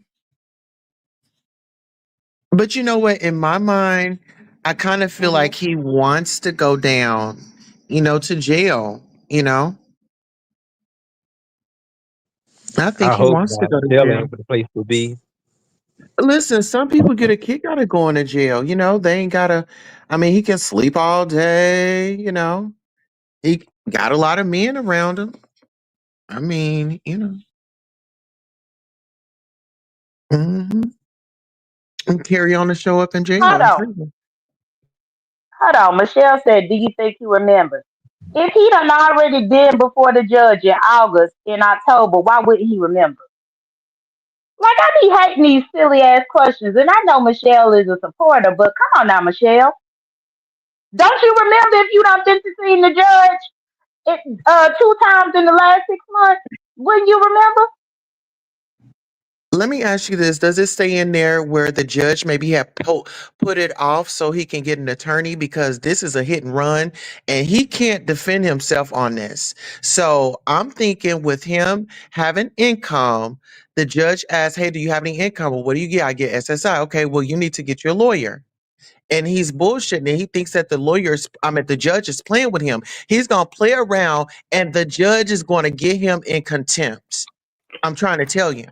But you know what? In my mind, I kind of feel Mhm. like he wants to go down, to jail, you know? I think I he hope wants to not. go to Jail jail. ain't the place to be. Listen, some people get a kick out of going to jail. They ain't gotta, I mean, he can sleep all day. He got a lot of men around him. I mean. hmm And carry on to show up in jail Hold in on. prison. Hold on. Michelle said, do you think he remembers? If he done already been before the judge in August, in October, why wouldn't he remember? Like, I be hating these silly ass questions, and I know Michelle is a supporter, but come on now, Michelle. Don't you remember if you done been to see the judge two times in the last 6 months? Wouldn't you remember? Let me ask you this. Does it stay in there where the judge maybe have put it off so he can get an attorney because this is a hit and run and he can't defend himself on this? So I'm thinking with him having income, the judge asks, "Hey, do you have any income?" Well, what do you get? I get SSI. Okay, well, you need to get your lawyer. And he's bullshitting and he thinks that the judge is playing with him. He's gonna play around and the judge is gonna get him in contempt. I'm trying to tell you.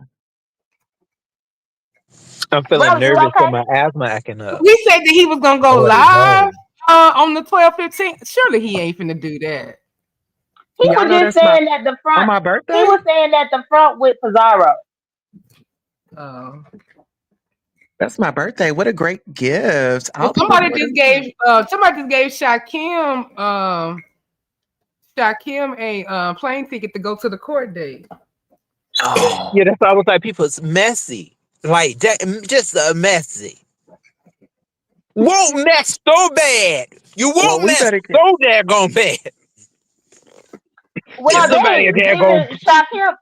I'm feeling Rose, you nervous for okay? my asthma acting up. He said that he was gonna go I already live know. on the 12/15. Surely he ain't finna do that. He Y'all was know just that's saying at the on front. my He birthday. was saying at the front with Pizarro. Uh, That's my birthday. What a great gift! well, I'll put it. somebody just gave Shakim a plane ticket to go to the court date. Oh, Yeah, that's always like people's messy. Like that, just messy. Won't mess so bad. You well, won't we mess better get. so daggone bad. Give Well, somebody a they daggone. giving Shakim.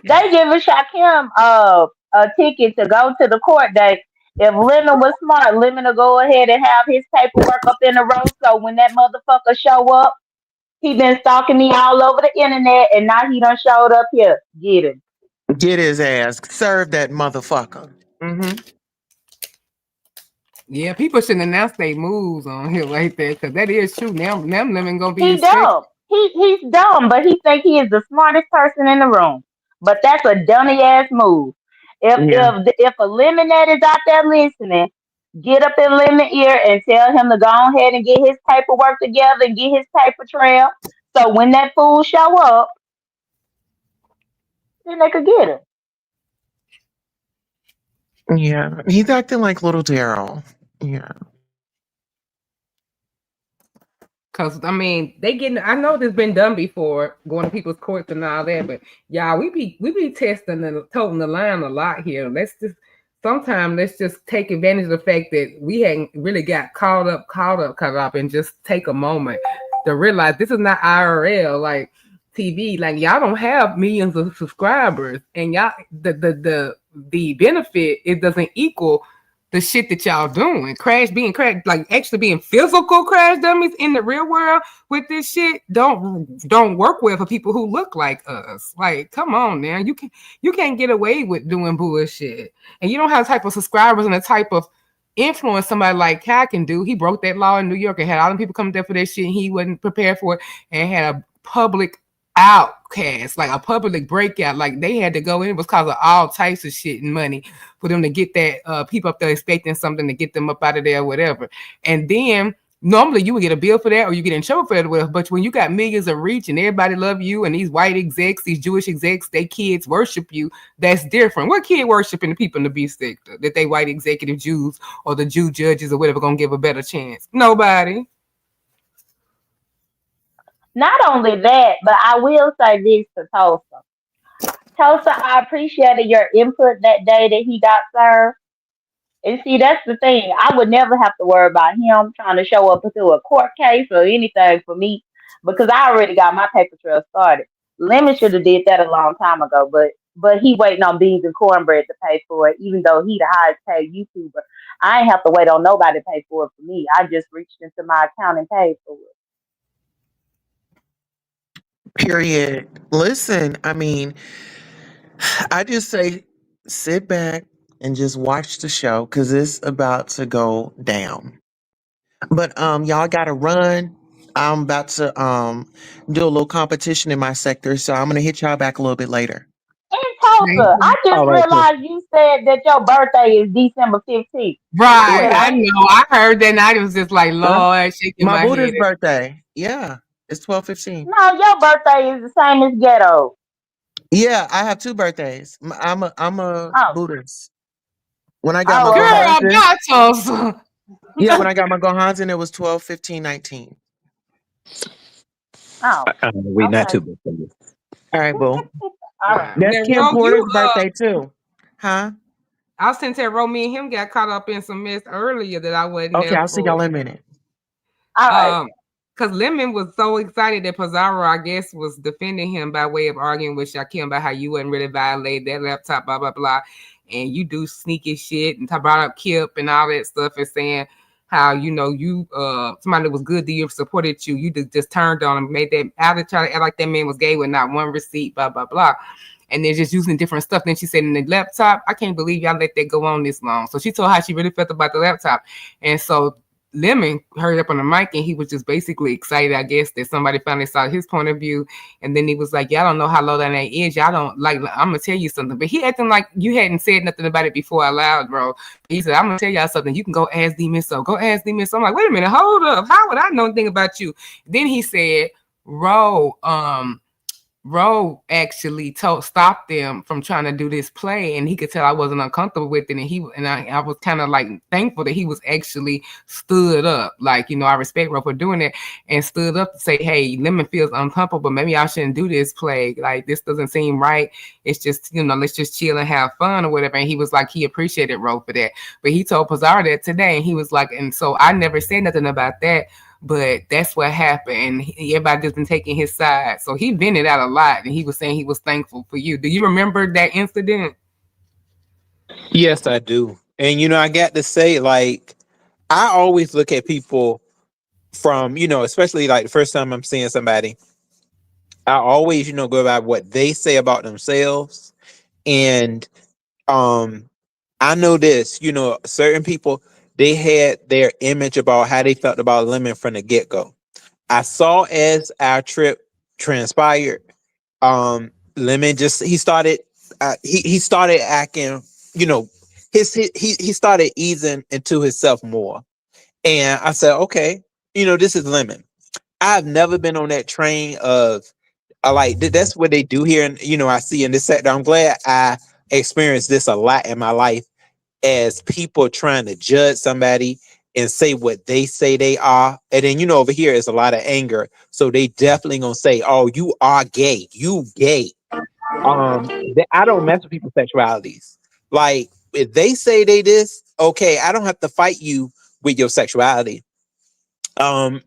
They giving Shakim a ticket to go to the court date. If Lemon was smart, Lemon will go ahead and have his paperwork up in a row. So when that motherfucker show up, he been stalking me all over the internet, and now he done showed up here. Get him. Get his ass. Serve that motherfucker. Mm-hmm. Yeah, people shouldn't announce their moves on here like that because that is true. Now, them living gonna be He expected. dumb. He's dumb, but he think he is the smartest person in the room. But that's a dummy ass move. Yeah. If a lemonade is out there listening, get up in lemon ear and tell him to go ahead and get his paperwork together and get his paper trail. So when that fool show up, then they could get him. Yeah. He's acting like little Daryl. Yeah. Cause I mean, they getting. I know this been done before, going to people's courts and all that. But y'all, we be testing and toting the line a lot here. Let's just take advantage of the fact that we hadn't really got caught up, and just take a moment to realize this is not IRL like TV. Like y'all don't have millions of subscribers, and y'all the benefit it doesn't equal the shit that y'all doing. Being crash, like actually being physical crash dummies in the real world with this shit don't work well for people who look like us. Like, come on now. You can't get away with doing bullshit. And you don't have the type of subscribers and the type of influence somebody like Kai can do. He broke that law in New York and had all the people coming there for that shit, and he wasn't prepared for it and had a public outcast, like a public breakout. Like they had to go in. It was cause of all types of shit and money for them to get that people up there expecting something to get them up out of there or whatever. And then normally you would get a bill for that or you get in trouble for that or whatever. But when you got millions of reach and everybody love you and these white execs, these Jewish execs, they kids worship you, that's different. What kid worshiping the people in the beef sector that they white executive Jews or the Jew judges or whatever gonna give a better chance? Nobody. Not only that, but I will say this to Tulsa. Tulsa, I appreciated your input that day that he got served. And see, that's the thing. I would never have to worry about him trying to show up to a court case or anything for me because I already got my paper trail started. Lemon should have did that a long time ago, but he waiting on beans and cornbread to pay for it, even though he the highest paid YouTuber. I ain't have to wait on nobody to pay for it for me. I just reached into my account and paid for it. Period. Listen, I mean, I just say sit back and just watch the show because it's about to go down. But y'all gotta run. I'm about to do a little competition in my sector, so I'm gonna hit y'all back a little bit later. And Tulsa, I just All right, sis. realized you said that your birthday is December 15th. Right. Yeah. I know. I heard that and I was just like, Huh? Lord, shaking My my head. Buddha's birthday. Yeah. It's 12/15. No, your birthday is the same as Ghetto. Yeah, I have two birthdays. I'm a Oh, Buddhist. When I got my oh, okay. Girl, Gohanzen, not Tulsa. yeah, when I got my Gohanzen, it was 12, 15, 19. Oh, We not okay. too big for you. All right, boo. All right. That's Now, Kim Ro, Porter's birthday too. Huh? I was saying that Ro, me and him got caught up in some mess earlier that I wasn't Okay, there I'll see for. y'all in a minute. All right. Because Lemon was so excited that Pizarro, I guess, was defending him by way of arguing with Shakim about how you wouldn't really violate that laptop, blah, blah, blah. And you do sneaky shit and brought up Kip and all that stuff and saying how, you know, you somebody that was good to you, supported you, you just turned on him, made that out of try to act like that man was gay with not one receipt, blah, blah, blah. And they're just using different stuff. Then she said in the laptop, I can't believe y'all let that go on this long. So she told how she really felt about the laptop. And so Lemon hurried up on the mic and he was just basically excited, I guess, that somebody finally saw his point of view. And then he was like, y'all don't know how low that is. Y'all don't like, I'm gonna tell you something. But he acting like you hadn't said nothing about it before out loud, bro. He said, I'm gonna tell y'all something. You can go ask D-Miss. So go ask D-Miss. So I'm like, wait a minute, hold up. How would I know anything about you? Then he said, Ro, Ro actually stopped them from trying to do this play, and he could tell I wasn't uncomfortable with it, and I was kind of like thankful that he was actually stood up, like, I respect Ro for doing it, and stood up to say, hey, Lemon feels uncomfortable, maybe I shouldn't do this play, like this doesn't seem right. It's just, let's just chill and have fun or whatever. And he was like, he appreciated Ro for that, but he told Pizarro that today, and he was like, and so I never said nothing about that. But that's what happened, and everybody just been taking his side. So he vented out a lot, and he was saying he was thankful for you. Do you remember that incident? Yes, I do. And I got to say, like, I always look at people from, especially like the first time I'm seeing somebody, I always, go by what they say about themselves. And I know this, certain people, they had their image about how they felt about Lemon from the get-go. I saw as our trip transpired, Lemon just he started acting, he started easing into himself more. And I said, okay, this is Lemon. I've never been on that train of like that's what they do here, and I see in this sector. I'm glad I experienced this a lot in my life, as people trying to judge somebody and say what they say they are. And then, over here is a lot of anger. So they definitely gonna say, oh, you are gay. You gay. I don't mess with people's sexualities. Like, if they say they this, okay, I don't have to fight you with your sexuality. I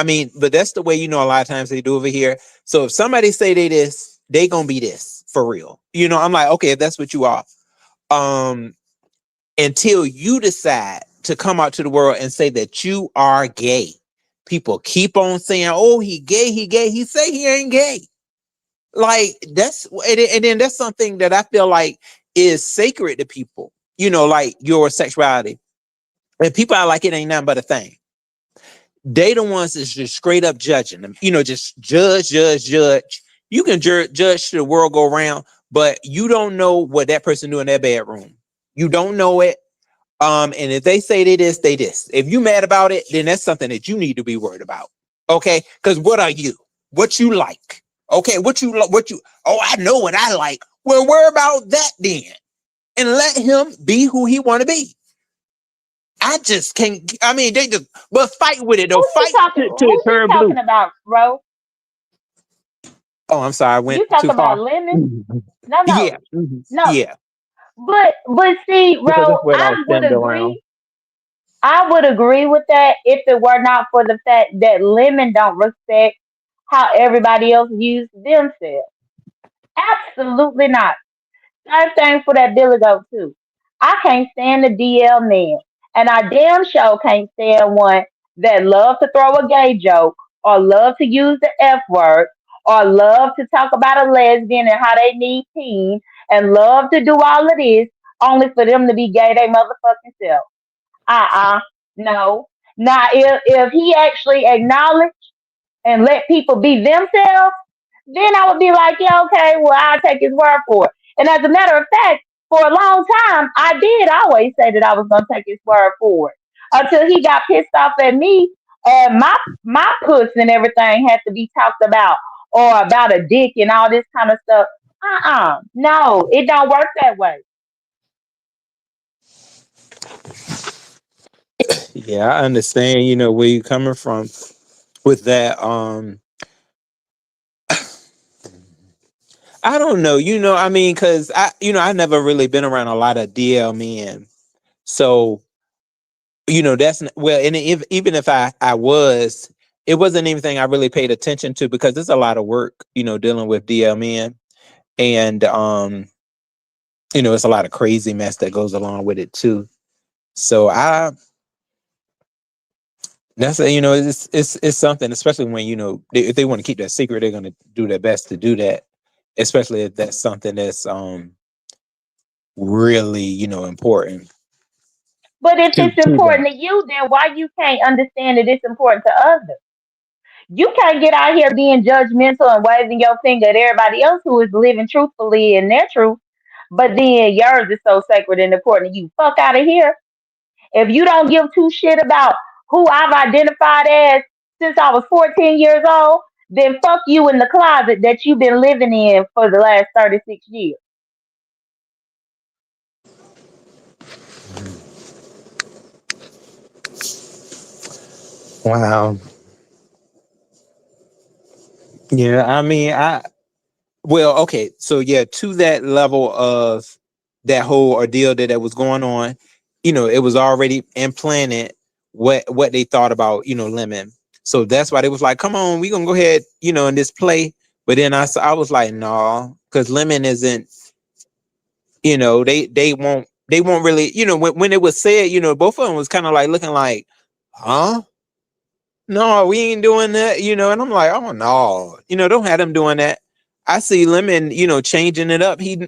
mean, but that's the way, a lot of times they do over here. So if somebody say they this, they gonna be this for real. I'm like, okay, if that's what you are. Until you decide to come out to the world and say that you are gay. People keep on saying, oh, he gay, he gay. He say he ain't gay. Like, and then that's something that I feel like is sacred to people, like your sexuality. And people are like, it ain't nothing but a thing. They the ones that's just straight up judging them, just judge. You can judge the world go around, but you don't know what that person do in their bedroom. You don't know it. And if they say they this, they this. If you mad about it, then that's something that you need to be worried about. Okay? Because what are you? What you like? Okay, oh, I know what I like. Well, worry about that then. And let him be who he want to be. I just can't, I mean, but fight with it though. Fight till it turn blue. Talking about, bro? Oh, I'm sorry. I went you talking too far. about Lemon? No. Yeah. No. Yeah. But see, Ro, I would agree with that if it were not for the fact that Lemon don't respect how everybody else views themselves. Absolutely not. Same thing for that Billy Goat too. I can't stand the DL man, and I damn sure can't stand one that love to throw a gay joke or love to use the F word or love to talk about a lesbian and how they need teen and love to do all of this only for them to be gay they motherfucking self. No. Now if he actually acknowledged and let people be themselves, then I would be like, yeah, okay, well, I'll take his word for it. And as a matter of fact, for a long time, I did always say that I was going to take his word for it until he got pissed off at me and my puss and everything had to be talked about or about a dick and all this kind of stuff. No, it don't work that way. Yeah, I understand, where you're coming from with that. I don't know, I mean, because I never really been around a lot of DL men. So, well, and even if I was, it wasn't anything I really paid attention to because there's a lot of work, dealing with DL men. And it's a lot of crazy mess that goes along with it too. So that's it's something, especially when if they want to keep that secret, they're going to do their best to do that, especially if that's something that's really important. But if it's important to you, then why you can't understand that it's important to others? You can't get out here being judgmental and waving your finger at everybody else who is living truthfully in their truth, but then yours is so sacred and important to you. Fuck out of here. If you don't give two shit about who I've identified as since I was 14 years old, then fuck you in the closet that you've been living in for the last 36 years. Wow. Yeah, I mean, well, okay, so yeah, to that level of that whole ordeal that was going on, it was already implanted what they thought about, Lemon. So that's why they was like, come on, we gonna go ahead, in this play. But then I was like, no, because Lemon isn't, they won't really, when it was said, both of them was kind of like looking like, huh? No, we ain't doing that, and I'm like, oh no, don't have them doing that. I see Lemon, changing it up. He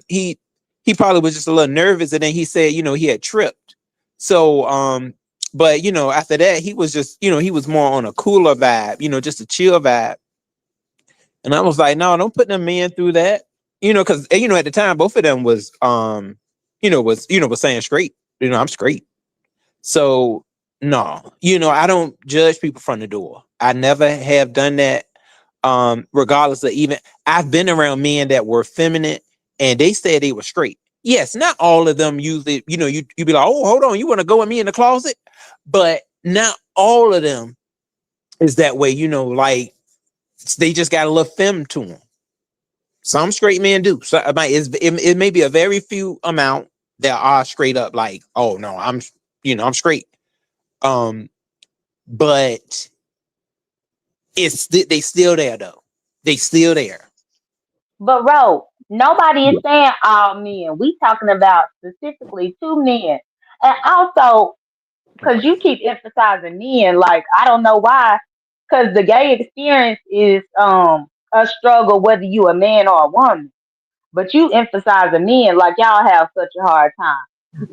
probably was just a little nervous, and then he said, he had tripped. So, but after that, he was just, he was more on a cooler vibe, just a chill vibe. And I was like, no, don't put them men through that, because at the time, both of them was, was saying straight, I'm straight. So no, I don't judge people from the door. I never have done that. Regardless of, even I've been around men that were feminine and they said they were straight. Yes, not all of them usually, you be like, oh, hold on, you want to go with me in the closet? But not all of them is that way, like they just got a little femme to them. Some straight men do. So it may be a very few amount that are straight up like, oh no, I'm straight. But they still there though. They still there. But Ro, nobody is saying all men. We talking about specifically two men. And also, because you keep emphasizing men, like I don't know why, because the gay experience is a struggle whether you a man or a woman. But you emphasize the men like y'all have such a hard time.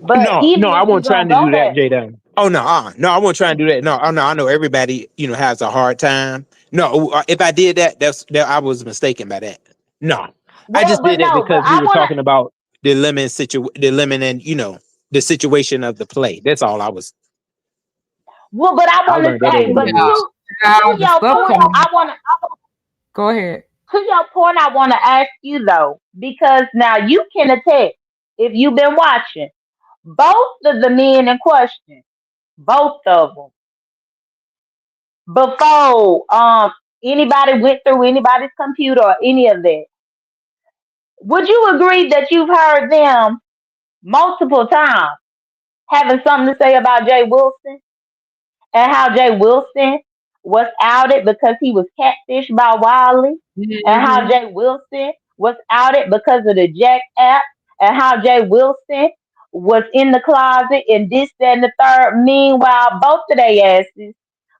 But No, even I if you wasn't gonna trying to go do that, there, Jada. Oh no, no, I wasn't trying to do that. No, I know everybody, has a hard time. No, if I did that, I was mistaken by that. No, I well, just but did that no, but because we I were wanna, talking about the lemon, and the situation of the play. That's all I was. well, but I I wanna learned that say, over the but Yeah, years. to the your stuff point, coming. Go ahead. I wanna ask you though, because now you can attest if you've been watching both of the men in question, both of them, before anybody went through anybody's computer or any of that. Would you agree that you've heard them multiple times having something to say about Jay Wilson and how Jay Wilson was outed because he was catfished by Wiley, and how Hmm. Jay Wilson was outed because of the Jack app, and how Jay Wilson was in the closet and this, that, and the third. Meanwhile, both of their asses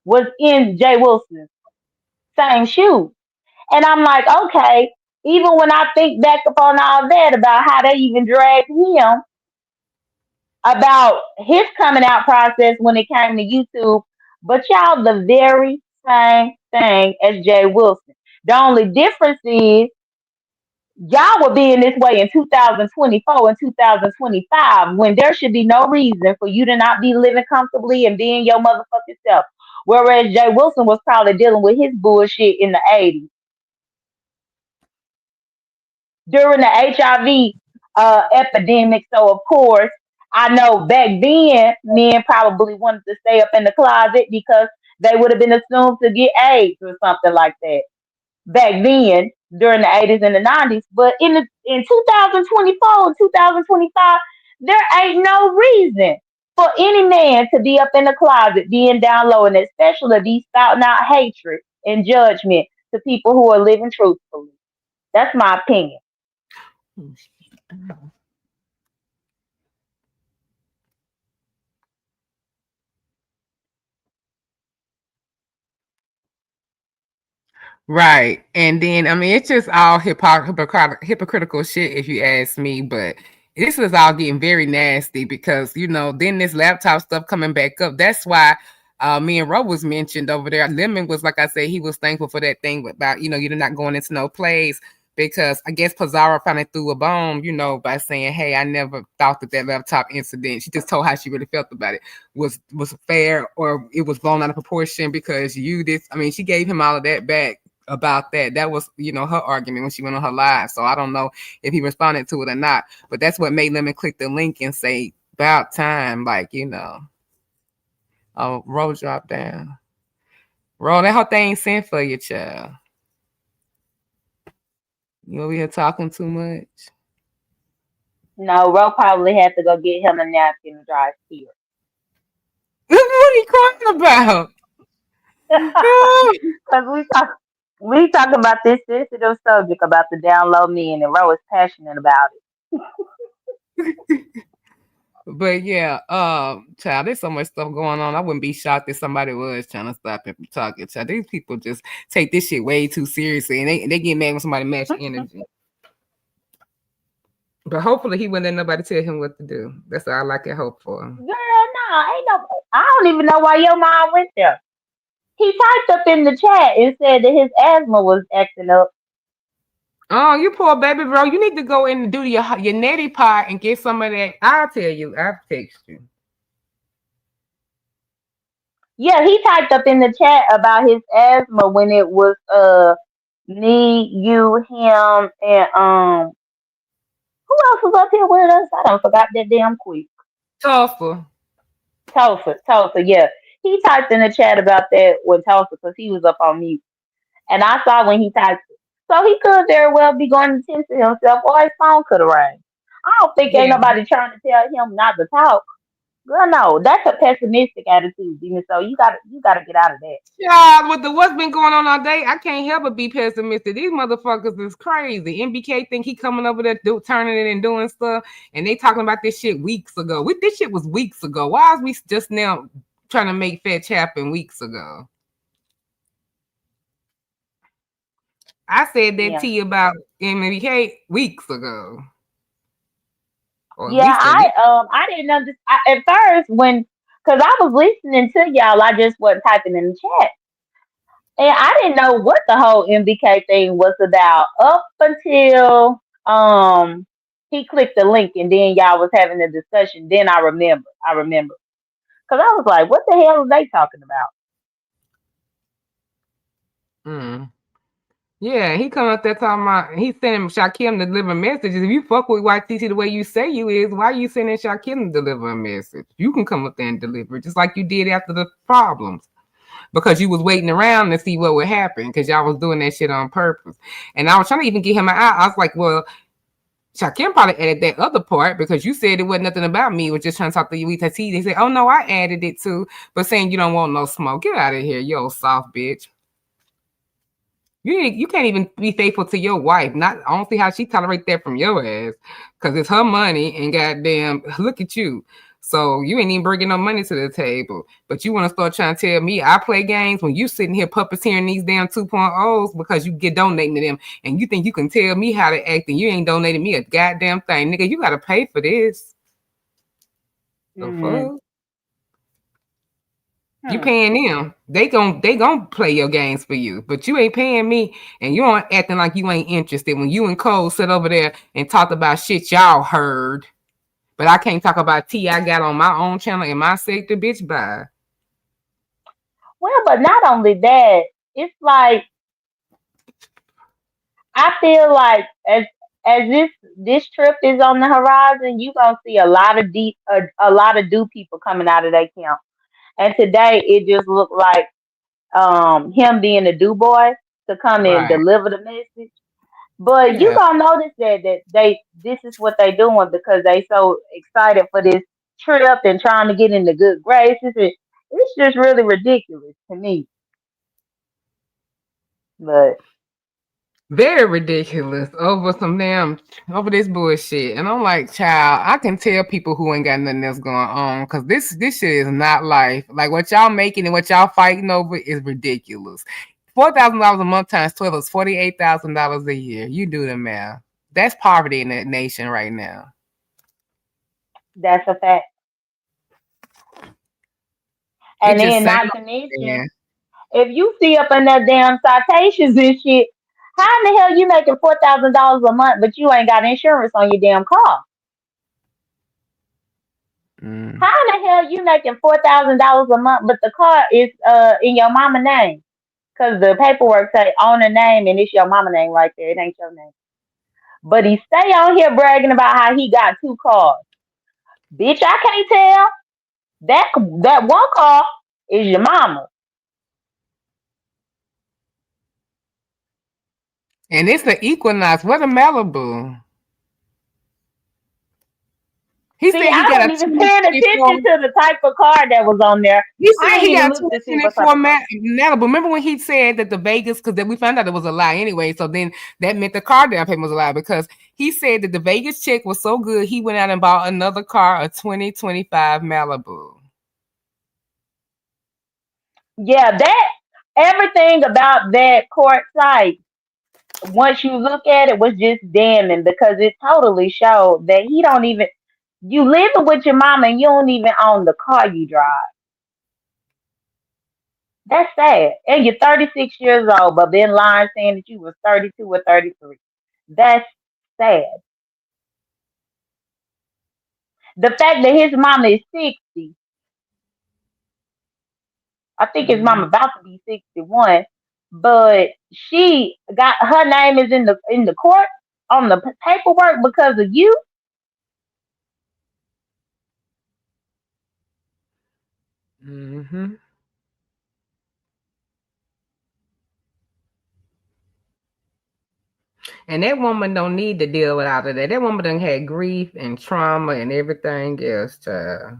was in Jay Wilson's same shoes. And I'm like, okay, even when I think back upon all that about how they even dragged him about his coming out process when it came to YouTube, but y'all the very same thing as Jay Wilson. The only difference is y'all were being this way in 2024 and 2025 when there should be no reason for you to not be living comfortably and being your motherfucking self. Whereas Jay Wilson was probably dealing with his bullshit in the 80s during the HIV epidemic. So, of course, I know back then men probably wanted to stay up in the closet because they would have been assumed to get AIDS or something like that back then during the 80s and the 90s. But in 2024 and 2025, there ain't no reason for any man to be up in the closet being down low, and especially be spouting out hatred and judgment to people who are living truthfully. That's my opinion. Right. And then, I mean, it's just all hypocritical shit, if you ask me. But this is all getting very nasty because, then this laptop stuff coming back up. That's why me and Ro was mentioned over there. Lemon was, like I said, he was thankful for that thing about, you're not going into no plays because I guess Pizarro finally threw a bomb, by saying, hey, I never thought that laptop incident, she just told how she really felt about it, was fair or it was blown out of proportion because she gave him all of that back about that. That was, her argument when she went on her live. So I don't know if he responded to it or not. But that's what made Lemon click the link and say about time, oh, roll drop down. Roll, that whole thing ain't sent for you, child. You over here talking too much. No, Ro probably had to go get him a napkin and dry his tears. What are you crying about? Because we talk about this sensitive subject about the download men, and Ro is passionate about it. But yeah, child, there's so much stuff going on. I wouldn't be shocked if somebody was trying to stop him from talking. Child, these people just take this shit way too seriously, and they get mad when somebody match energy. But hopefully he wouldn't let nobody tell him what to do. That's all I can hope for. Girl, no, ain't no. I don't even know why your mom went there. He typed up in the chat and said that his asthma was acting up. Oh, you poor baby, bro. You need to go in and do your neti pot and get some of that. I'll tell you. I'll text you. Yeah, he typed up in the chat about his asthma when it was me, you, him, and who else was up here with us? I don't forgot that damn quick. Tulsa, yeah. He typed in the chat about that with Tulsa because he was up on mute. And I saw when he typed it. So he could very well be going to tend to himself, or his phone could have rang. I don't think ain't nobody trying to tell him not to talk. Girl, no, that's a pessimistic attitude, Demon. So you gotta get out of that. Yeah, with what's been going on all day, I can't help but be pessimistic. These motherfuckers is crazy. MBK think he coming over there turning it and doing stuff, and they talking about this shit weeks ago. This shit was weeks ago. Why is we just now trying to make fetch happen weeks ago? I said that to you about MBK weeks ago. Yeah, I didn't understand at first because I was listening to y'all. I just wasn't typing in the chat, and I didn't know what the whole MBK thing was about up until he clicked the link, and then y'all was having a discussion. Then I remember because I was like, what the hell are they talking about? Yeah, he come up there talking about he sending Shakim to deliver messages. If you fuck with YTC the way you say you is, why are you sending Shakim to deliver a message? You can come up there and deliver it just like you did after the problems. Because you was waiting around to see what would happen because y'all was doing that shit on purpose. And I was trying to even get him out. I was like, well, Shakim probably added that other part because you said it wasn't nothing about me. It was just trying to talk to you. They said, oh no, I added it too. But saying you don't want no smoke. Get out of here, you old soft bitch. You can't even be faithful to your wife. I don't see how she tolerate that from your ass. Because it's her money and goddamn, look at you. So you ain't even bringing no money to the table. But you want to start trying to tell me I play games when you sitting here puppeteering these damn 2.0s because you get donating to them. And you think you can tell me how to act and you ain't donating me a goddamn thing. Nigga, you got to pay for this. The fuck? You paying them. They gon' play your games for you, but you ain't paying me, and you aren't acting like you ain't interested. When you and Cole sit over there and talk about shit y'all heard, but I can't talk about tea I got on my own channel in my sector, bitch. Bye. Well, but not only that, it's like I feel like as this trip is on the horizon, you gonna see a lot of do people coming out of that camp. And today it just looked like him being a do boy to come and deliver the message. But you gonna notice that this is what they doing because they so excited for this trip and trying to get into good graces. It's just really ridiculous to me. But very ridiculous over this bullshit. And I'm like, child, I can tell people who ain't got nothing else going on because this shit is not life. Like what y'all making and what y'all fighting over is ridiculous. $4,000 a month times 12 is $48,000 a year. You do the math. That's poverty in the nation right now. That's a fact. And then not to mention, if you see up in that damn citations and shit, how in the hell you making $4,000 a month, but you ain't got insurance on your damn car? How in the hell you making $4,000 a month, but the car is in your mama name? because the paperwork say owner name and it's your mama name right there. It ain't your name. But he stay on here bragging about how he got 2 cars. Bitch, I can't tell. That one car is your mama. And it's the Equinox. What a Malibu. He See, said he I got a wasn't even paying 2024. attention to the type of car that was on there. He I said ain't he even got a looked to see what type 2024 of car. Malibu. Remember when he said that the Vegas, because then we found out it was a lie anyway. So then that meant the car down payment was a lie because he said that the Vegas check was so good he went out and bought another car, a 2025 Malibu. Yeah, that everything about that court site, once you look at it, was just damning because it totally showed that he don't even. You living with your mama and you don't even own the car you drive. That's sad. And you're 36 years old, but been lying saying that you was 32 or 33. That's sad. The fact that his mama is 60, I think his mama about to be 61, but she got her name is in the court on the paperwork because of you. Mm-hmm. And that woman don't need to deal with all of that. That woman done had grief and trauma and everything else, child.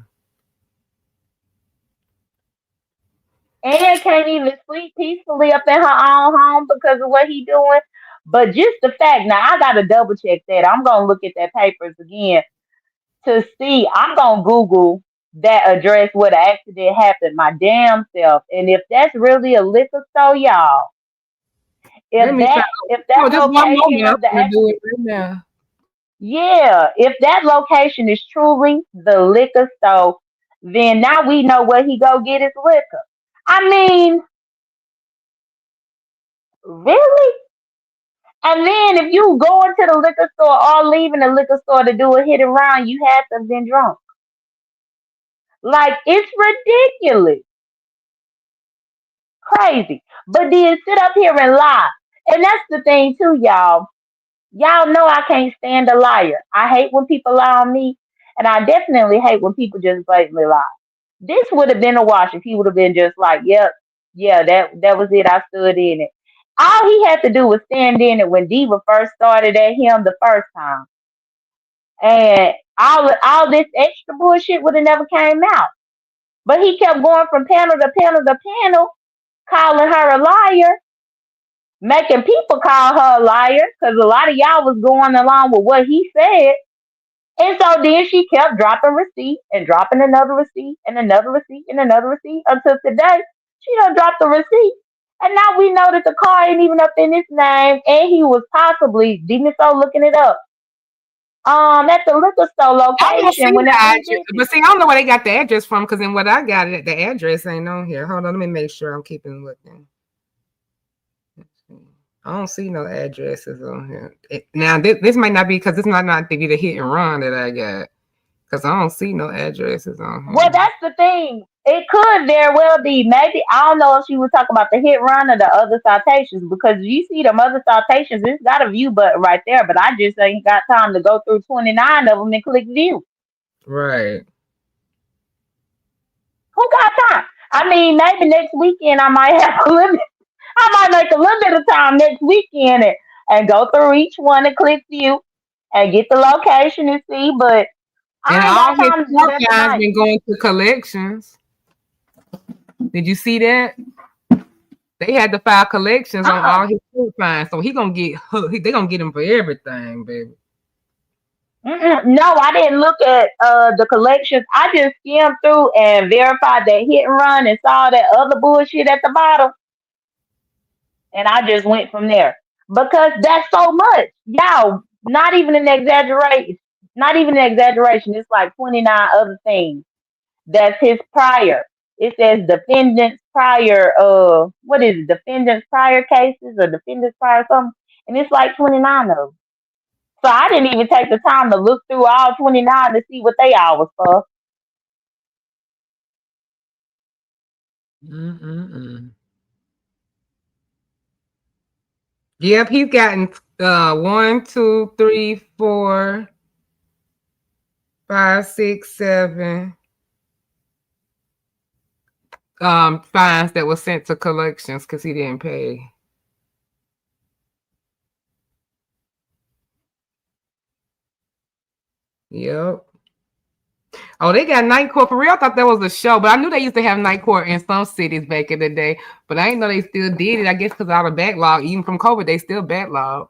And can't even sleep peacefully up in her own home because of what he doing. But just the fact, now I gotta double check that. I'm gonna look at that papers again to see. I'm gonna Google that address where the accident happened, my damn self. And if that's really a liquor store, y'all, Let me try. if Oh, that just one location moment. I'm of the gonna do it accident, right now. yeah, if that location is truly the liquor store, then now we know where he go get his liquor. I mean, really? And then if you go into the liquor store or leaving the liquor store to do a hit and run, you have to have been drunk. Like it's ridiculous. Crazy. But then sit up here and lie. And that's the thing too, y'all. Y'all know I can't stand a liar. I hate when people lie on me, and I definitely hate when people just blatantly lie. This would have been a wash if he would have been just like, "Yep, yeah, that was it. I stood in it." All he had to do was stand in it when Diva first started at him the first time, and all this extra bullshit would have never came out. But he kept going from panel to panel to panel, calling her a liar, making people call her a liar because a lot of y'all was going along with what he said. And so then she kept dropping receipt and dropping another receipt and another receipt and another receipt until today she done dropped the receipt. And now we know that the car ain't even up in his name and he was possibly, didn't so looking it up, at the liquor store I don't see location the whenever he address, did but this. see, I don't know where they got the address from because then what I got it, the address ain't on here. Hold on, let me make sure I'm keeping looking. I don't see no addresses on here. Now this might not be because this might not be the hit and run that I got because I don't see no addresses on Well, here. that's the thing. It could very well be. Maybe I don't know if she was talking about the hit run or the other citations because you see them other citations. It's got a view button right there, but I just ain't got time to go through 29 of them and click view. Right. Who got time? I mean, maybe next weekend I might have a little. I might make a little bit of time next weekend and go through each one and click view and get the location and see. But And I ain't all got his time to do court that lines tonight. been going to collections. Did you see that? They had to file collections on Uh-uh. all his court fines, so he gonna get hooked. They gonna get him for everything, baby. Mm-mm. No, I didn't look at the collections. I just skimmed through and verified that hit and run and saw that other bullshit at the bottom, and I just went from there because that's so much, y'all. Not even an exaggeration. Not even an exaggeration. It's like 29 other things. That's his prior. It says defendants prior. What is it? Defendants prior cases or defendants prior something, and it's like 29 of them. So I didn't even take the time to look through all 29 to see what they all was for. Mm-mm-mm. Yep, he's gotten 1, 2, 3, 4, 5, 6, 7 fines that were sent to collections because he didn't pay. Yep. Oh, they got night court for real. I thought that was a show, but I knew they used to have night court in some cities back in the day. But I didn't know they still did it. I guess because of the backlog, even from COVID, they still backlog.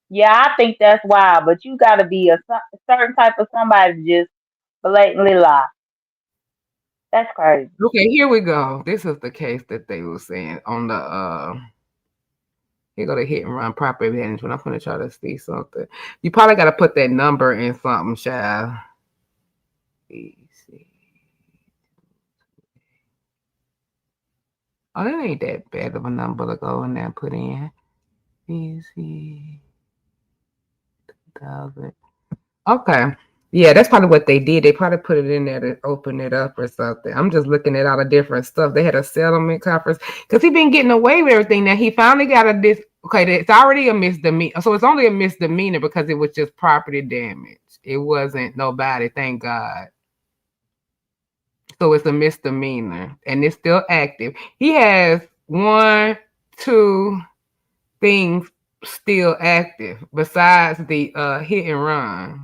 Yeah, I think that's wild, but you got to be a certain type of somebody to just blatantly lie. That's crazy. Okay, here we go. This is the case that they were saying on the here go the hit and run property management. I'm gonna try to see something. You probably got to put that number in something, child. Oh, that ain't that bad of a number to go in there and put in. Easy. 2000. Okay. Yeah, that's probably what they did. They probably put it in there to open it up or something. I'm just looking at all the different stuff. They had a settlement conference because he been getting away with everything. Now he finally got okay, it's already a misdemeanor. So it's only a misdemeanor because it was just property damage. It wasn't nobody, thank God. So it's a misdemeanor and it's still active. He has 1, 2 things still active besides the hit and run.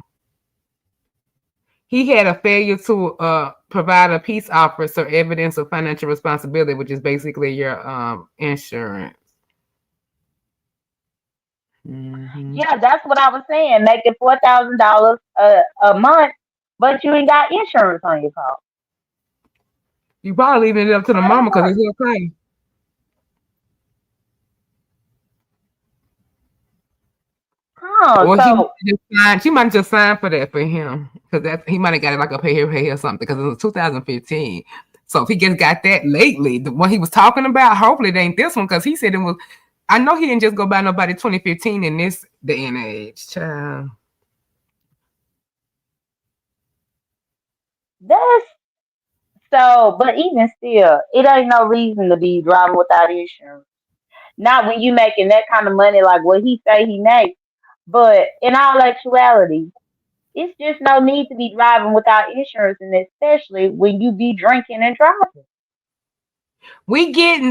He had a failure to provide a peace officer evidence of financial responsibility, which is basically your insurance. Mm-hmm. Yeah, that's what I was saying. Making $4,000 a month, but you ain't got insurance on your car. You probably leaving it up to the mama because it's your claim. Oh, or so she might just sign for that for him because he might have got it like a pay here or something because it was 2015. So if he just got that lately, the one he was talking about, hopefully it ain't this one because he said it was. I know he didn't just go buy nobody 2015 in this day and age, child. That's so, but even still, it ain't no reason to be driving without insurance. Not when you making that kind of money like what he say he makes. But in all actuality, it's just no need to be driving without insurance, and especially when you be drinking and driving.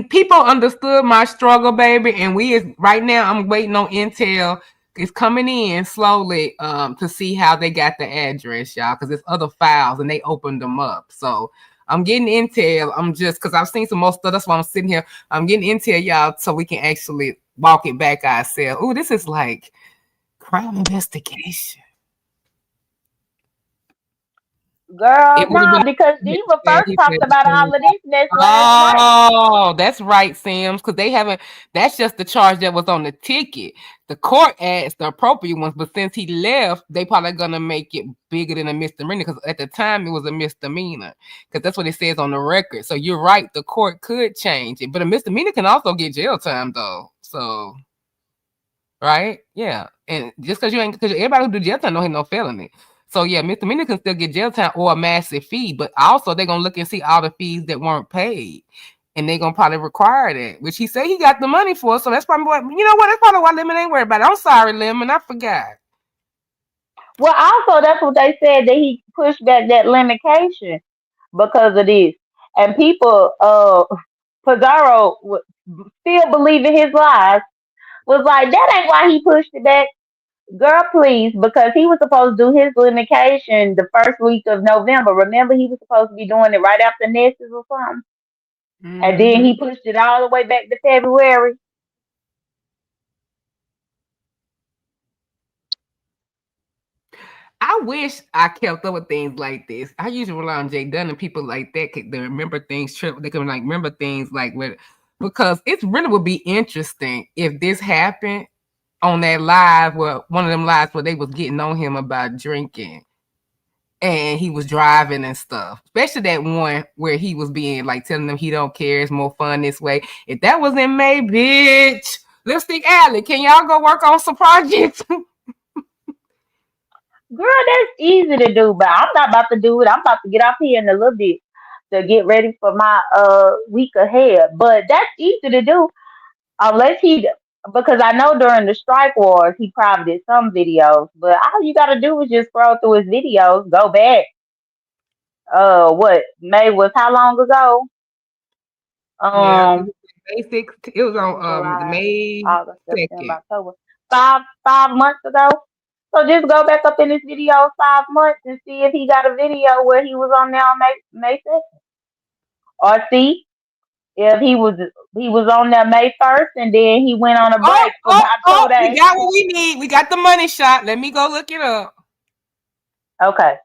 People understood my struggle, baby, and right now I'm waiting on Intel. It's coming in slowly to see how they got the address, y'all, because there's other files and they opened them up. So I'm getting Intel. I'm just because I've seen some more stuff. That's why I'm sitting here. I'm getting Intel, y'all, so we can actually walk it back ourselves. Oh, this is like crime investigation. Girl, no, because Diva first talked about all of this last night. Oh, that's right, Sims, because they haven't. That's just the charge that was on the ticket. The court adds the appropriate ones, but since he left, they probably gonna make it bigger than a misdemeanor because at the time it was a misdemeanor because that's what it says on the record. So you're right, the court could change it, but a misdemeanor can also get jail time though. So, right, yeah, and just because everybody who do jail time know ain't no felony. So yeah, misdemeanor can still get jail time or a massive fee, but also they're gonna look and see all the fees that weren't paid, and they're gonna probably require that, which he said he got the money for. So that's probably what That's probably why Lemon ain't worried about it. I'm sorry, Lemon, I forgot. Well, also that's what they said that he pushed back that limitation because of this, and people, Pizarro still believing his lies. Was like that ain't why he pushed it back. Girl, please, because he was supposed to do his limitation the first week of November. Remember, he was supposed to be doing it right after Nessus or something. Mm-hmm. And then he pushed it all the way back to February. I wish I kept up with things like this. I usually rely on Jay Dunn and people like that they remember things. They can remember things like because it really would be interesting if this happened on that live one of them lives where they was getting on him about drinking and he was driving and stuff, especially that one where he was being like telling them he don't care, it's more fun this way. If that was in May, bitch, Lipstick Alley, can y'all go work on some projects? Girl, that's easy to do, but I'm not about to do it. I'm about to get off here in a little bit. to get ready for my week ahead. But that's easy to do unless he, because I know during the strike wars he probably did some videos. But all you gotta do is just scroll through his videos, go back. What May was how long ago? Yeah, it Um, was May 6th. It was on July, May August, September, 2nd. October. Five months ago. So just go back up in his video 5 months and see if he got a video where he was on there on May 2nd. Or see if he was on there May 1st and then he went on a Oh, break for about 2 days. we got what we need. We got the money shot. Let me go look it up. Okay.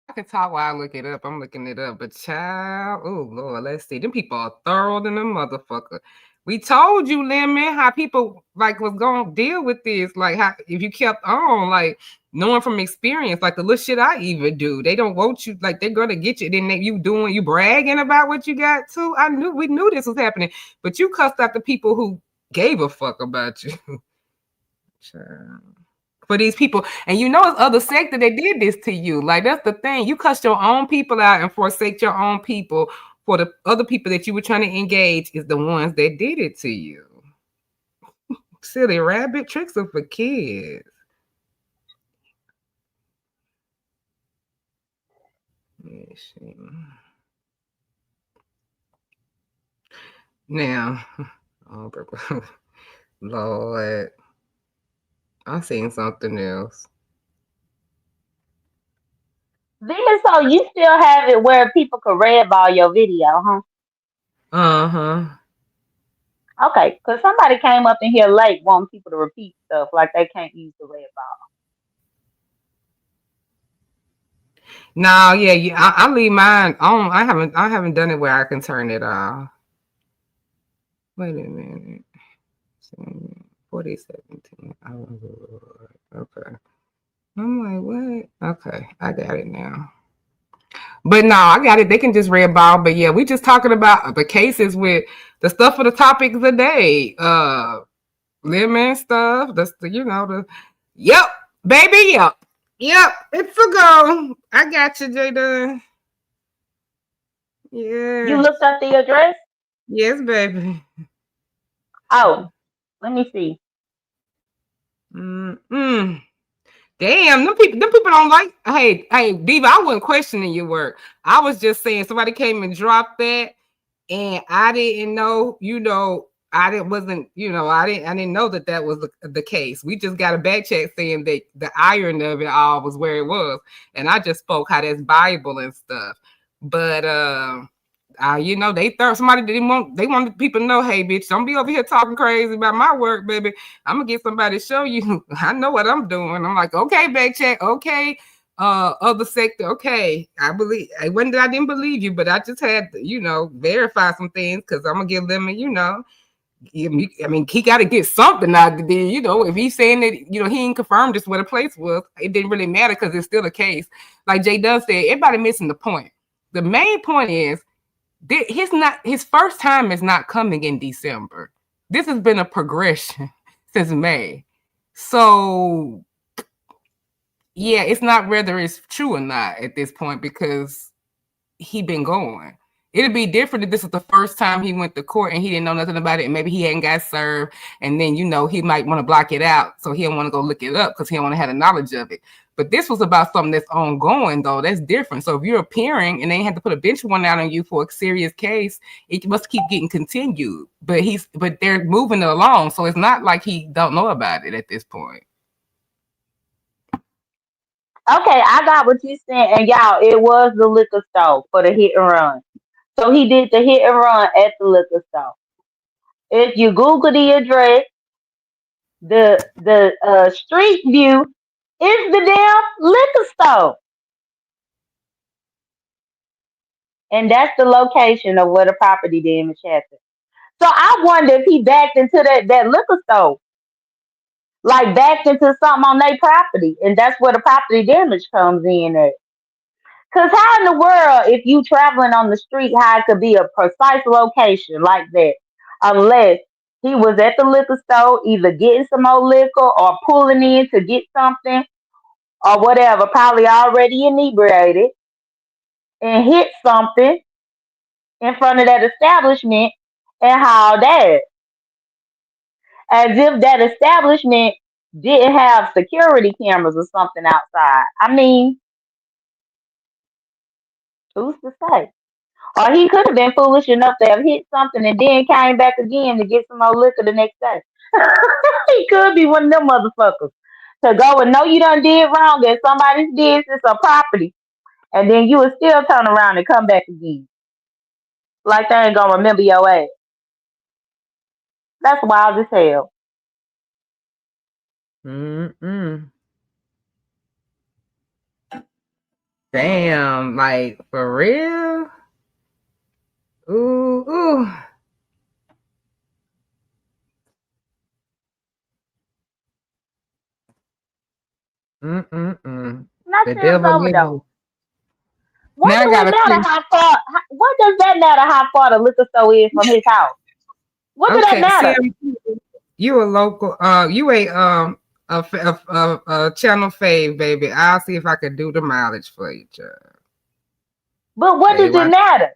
I can talk while I look it up. I'm looking it up. But child, oh Lord, let's see. Them people are thorough than a motherfucker. We told you, Lemon, how people like was gonna deal with this. Like how if you kept on, like knowing from experience, like the little shit I even do. They don't want you, like they're gonna get you. Then you bragging about what you got too. We knew this was happening, but you cussed out the people who gave a fuck about you. Child. For these people, and you know it's other sector that did this to you. Like that's the thing. You cussed your own people out and forsake your own people for the other people that you were trying to engage is the ones that did it to you. Silly rabbit, tricks are for kids. Let's see. Now, oh Lord, I seen something else. Then so you still have it where people could red ball your video, huh? Uh-huh. Okay, because somebody came up in here late wanting people to repeat stuff like they can't use the red ball. No, yeah, I leave mine on. I haven't done it where I can turn it off. Wait a minute. 4017. Oh, okay. I'm like, what? Okay, I got it now. But no, I got it. They can just red ball. But yeah, we just talking about the cases with the stuff for the topics a day. Lemon stuff. Yep, baby, yep. Yep, it's a go. I got you, Jada. You Yeah. looked up the address? Yes, baby. Oh, let me see. Mm-mm. Damn, them people don't like. Hey, Diva, I wasn't questioning your work. I was just saying somebody came and dropped that, and I didn't know. I didn't know that was the case. We just got a back check saying that the iron of it all was where it was, and I just spoke how that's Bible and stuff. But somebody they want people to know, hey, bitch, don't be over here talking crazy about my work, baby. I'm gonna get somebody to show you. I know what I'm doing. I'm like, okay, back check, okay, other sector, okay. I didn't believe you, but I just had to, verify some things because I'm gonna give them I mean, he got to get something out of there, if he's saying that, he ain't confirmed just where the place was, it didn't really matter because it's still a case. Like Jay Dunn said, everybody missing the point. The main point is, his first time is not coming in December. This has been a progression since May. So yeah, it's not whether it's true or not at this point because he been going. It'd be different if this was the first time he went to court and he didn't know nothing about it, and maybe he hadn't got served, and then he might want to block it out, so he don't want to go look it up because he don't want to have the knowledge of it. But this was about something that's ongoing, though. That's different. So if you're appearing and they had to put a bench warrant out on you for a serious case, it must keep getting continued. But they're moving it along, so it's not like he don't know about it at this point. Okay, I got what you saying, and y'all, it was the liquor store for the hit and run. So he did the hit and run at the liquor store. If you Google the address, the street view is the damn liquor store, and that's the location of where the property damage happened. So I wonder if he backed into that liquor store, like backed into something on their property, and that's where the property damage comes in at. Cause how in the world, if you traveling on the street, how it could be a precise location like that, unless he was at the liquor store, either getting some more liquor or pulling in to get something or whatever, probably already inebriated and hit something in front of that establishment and hauled ass, as if that establishment didn't have security cameras or something outside. I mean, who's to say? Or he could have been foolish enough to have hit something and then came back again to get some more liquor the next day. He could be one of them motherfuckers to go and know you done did wrong at somebody's business or property, and then you would still turn around and come back again. Like they ain't gonna remember your ass. That's wild as hell. Mm-mm. Damn, like for real? Ooh, ooh. Mm-mm-mm. That The seems devil get overdose. him. What Now I do got it a matter question. how far? What does that matter how far the liquor store is from his house? What does that Okay, matter? Sam, you a local, you a channel fave, baby. I'll see if I can do the mileage for you, child. But what Hey, does it matter?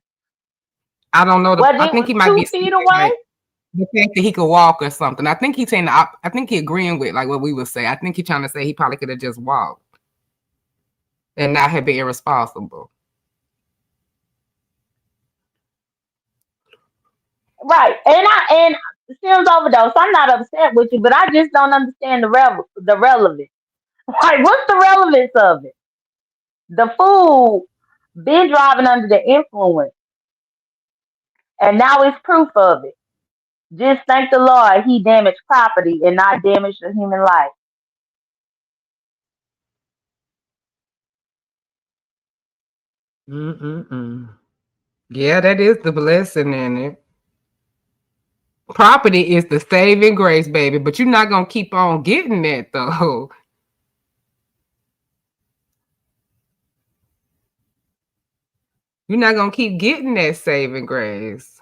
I don't know. Whether I it think was he might be 2 feet saying away? like the fact that he could walk or something. I think he's saying. I think he agreeing with like what we would say. I think he's trying to say he probably could have just walked and not have been irresponsible. Right. And Sims overdose. I'm not upset with you, but I just don't understand the relevance. Like, what's the relevance of it? The fool been driving under the influence, and now it's proof of it. Just thank the Lord he damaged property and not damaged a human life. Mm-mm-mm. Yeah, that is the blessing in it. Property is the saving grace, baby, but you're not gonna keep on getting that though. You're not gonna keep getting that saving grace.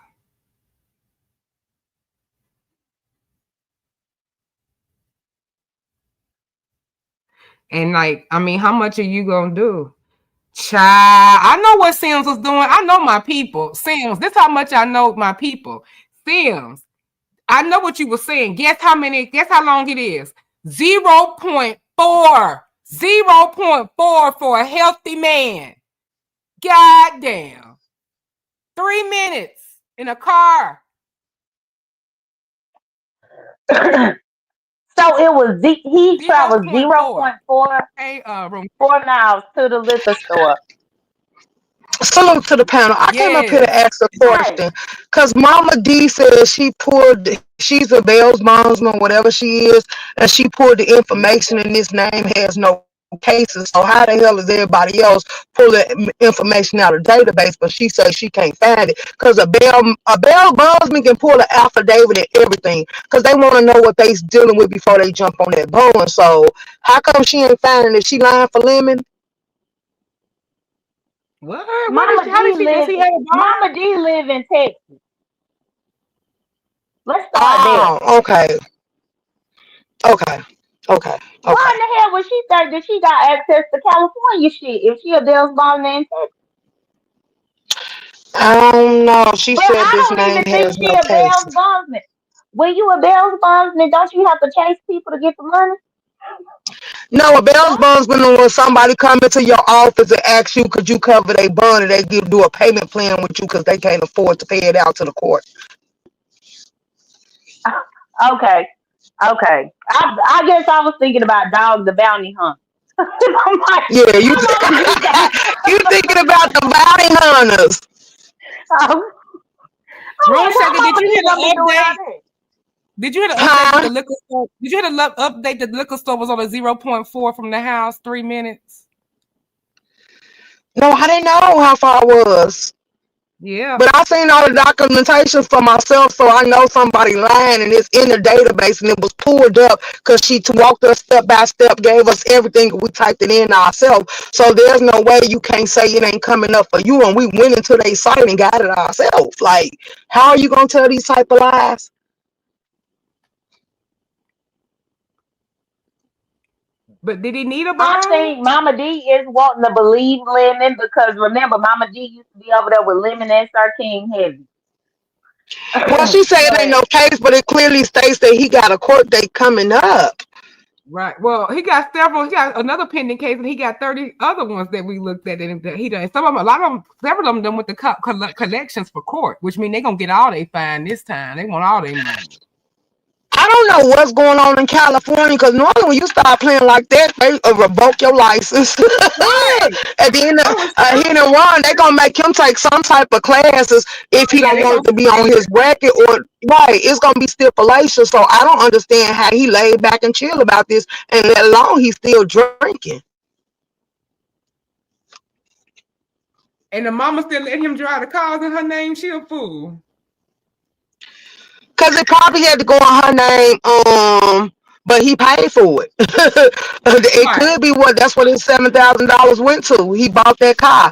And like, I mean, how much are you gonna do? Child, I know what Sims was doing. I know my people. Sims, this how much I know my people. Sims, I know what you were saying. Guess how long it is? 0.4. 0.4 for a healthy man. God damn. 3 minutes in a car. So it was he traveled 0.4. 0.4 Hey, room. 4 miles to the liquor store. Salute to the panel. I came up here to Yes. ask a Right. question because Mama D says she's a Bell's bondsman, whatever she is, and she pulled the information and this name has no cases. So how the hell is everybody else pulling information out of the database? But she says she can't find it because a Bell's bondsman can pull an affidavit and everything because they want to know what they's dealing with before they jump on that bone. So how come she ain't finding it? She lying for Lemon? What? How did she? Does he have a bar? Mama D live in Texas. Let's start there. Oh, okay. Okay. Okay. Why Okay. in the hell would she think that she got access to California shit if she a Bell's bondsman in Texas? I don't know. She But said I this don't name even think has she no a case. Bell's bondsman. When you a Bell's bondsman, don't you have to chase people to get the money? No, a Bell's Don't. bondsman is when somebody come into your office and ask you, could you cover their bond, and they do a payment plan with you because they can't afford to pay it out to the court. Okay. Okay. I guess I was thinking about Dog the Bounty Hunter. I'm like, Yeah, you how long you got? you thinking about the bounty hunters? I'm Room like, how Shaker, did long you she hear gonna be the doing all update? that? Did you hear the update that Huh? the liquor store? Did you hear the update that the liquor store was on a 0.4 from the house? 3 minutes. No, I didn't know how far it was. Yeah. But I seen all the documentation for myself, so I know somebody lying, and it's in the database, and it was pulled up because she walked us step by step, gave us everything, and we typed it in ourselves. So there's no way you can't say it ain't coming up for you, and we went into their site and got it ourselves. Like, how are you gonna tell these type of lies? But did he need a I bone? think Mama D is wanting to believe Lemon because remember, Mama D used to be over there with Lemon and Sir King Heavy. Well, she said it ain't But no case, but it clearly states that he got a court date coming up. Right. Well, he got several. He got another pending case, and he got 30 other ones that we looked at. And that he done. Some of them, a lot of them, several of them done with the collections for court, which mean they gonna get all they fine this time. They want all their money. I don't know what's going on in California, because normally when you start playing like that, they revoke your license. Right. At the end of I was hit and run, they're gonna make him take some type of classes if he yeah, don't they want gonna it to be on his record, or right, it's gonna be stipulation. So I don't understand how he laid back and chill about this, and let alone he's still drinking. and the mama still let him drive the cars in her name. She a fool. Cause it probably had to go on her name, but he paid for it. It Right. could be that's what his $7,000 went to. He bought that car.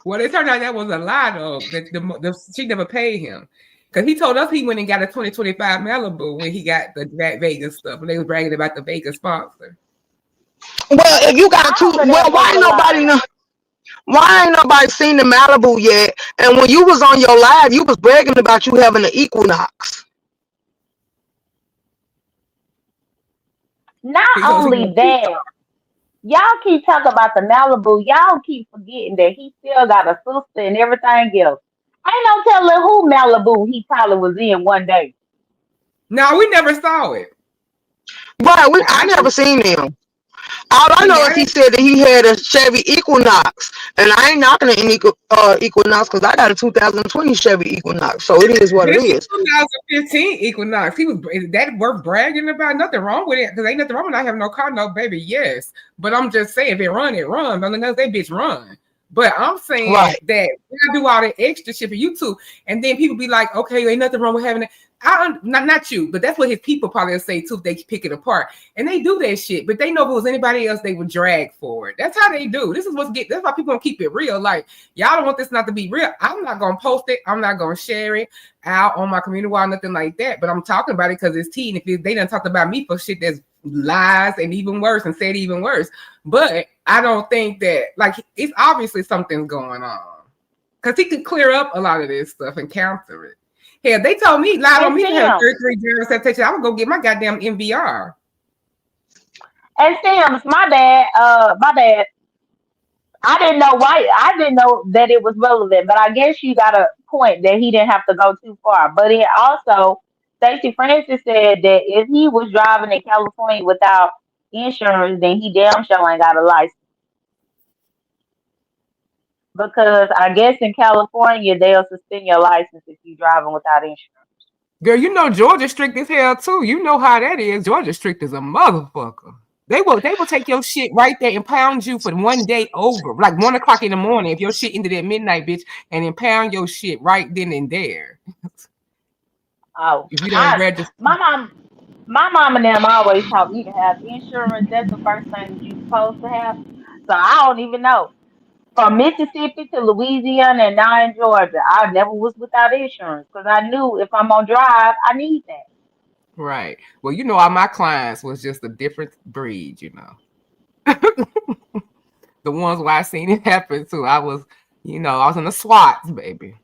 Well, it turned out that was a lie, though. That she never paid him. Because he told us he went and got a 2025 Malibu when he got that Vegas stuff. And they was bragging about the Vegas sponsor. Well, if you got I two, don't know well, that was a lie. why ain't nobody seen the Malibu yet? And when you was on your live, you was bragging about you having an Equinox. Not He told us he only that, y'all keep talking about the Malibu. Y'all keep forgetting that he still got a sister and everything else. Ain't no telling who Malibu he probably was in one day. No, we never saw it. Right, I I never know. seen him. All I See, know now is he said that he had a Chevy Equinox, and I ain't knocking an Equinox because I got a 2020 Chevy Equinox, so it is what it this is is. 2015 Equinox. Is that worth bragging about? Nothing wrong with it. Because ain't nothing wrong with not having no car, no baby. Yes. But I'm just saying, if it run, it run. But that bitch run. But I'm saying Right. that I do all that extra shit for YouTube, and then people be like, okay, ain't nothing wrong with having it. Not you, but that's what his people probably say too if they pick it apart. And they do that shit, but they know if it was anybody else, they would drag for it. That's how they do. That's why people don't keep it real. Like, y'all don't want this not to be real. I'm not gonna post it, I'm not gonna share it out on my community wall, nothing like that. But I'm talking about it because it's tea. And if they done talked about me for shit that's lies and even worse and said even worse. But I don't think that, like, it's obviously something's going on. Because he could clear up a lot of this stuff and counter it. Hell, they told me, lied on me to have 33 germ septation. I would go get my goddamn MVR. And Sims, my bad. I didn't know why. I didn't know that it was relevant, but I guess you got a point that he didn't have to go too far. But it also, Stacey Francis said that if he was driving in California without insurance, then he damn sure ain't got a license. Because I guess in California they'll suspend your license if you're driving without insurance. Girl, you know Georgia strict as hell too. You know how that is. Georgia strict as a motherfucker. They will take your shit right there and pound you for one day over, like 1 o'clock in the morning. If your shit ended at midnight, bitch, and then pound your shit right then and there. Oh, if you don't register. My mom and them always taught me to have insurance. That's the first thing that you're supposed to have. So I don't even know. From Mississippi to Louisiana and now in Georgia, I never was without insurance because I knew if I'm gonna drive, I need that. Right. Well, you know, all my clients was just a different breed, you know. The ones where I seen it happen to, I was in the SWATs, baby.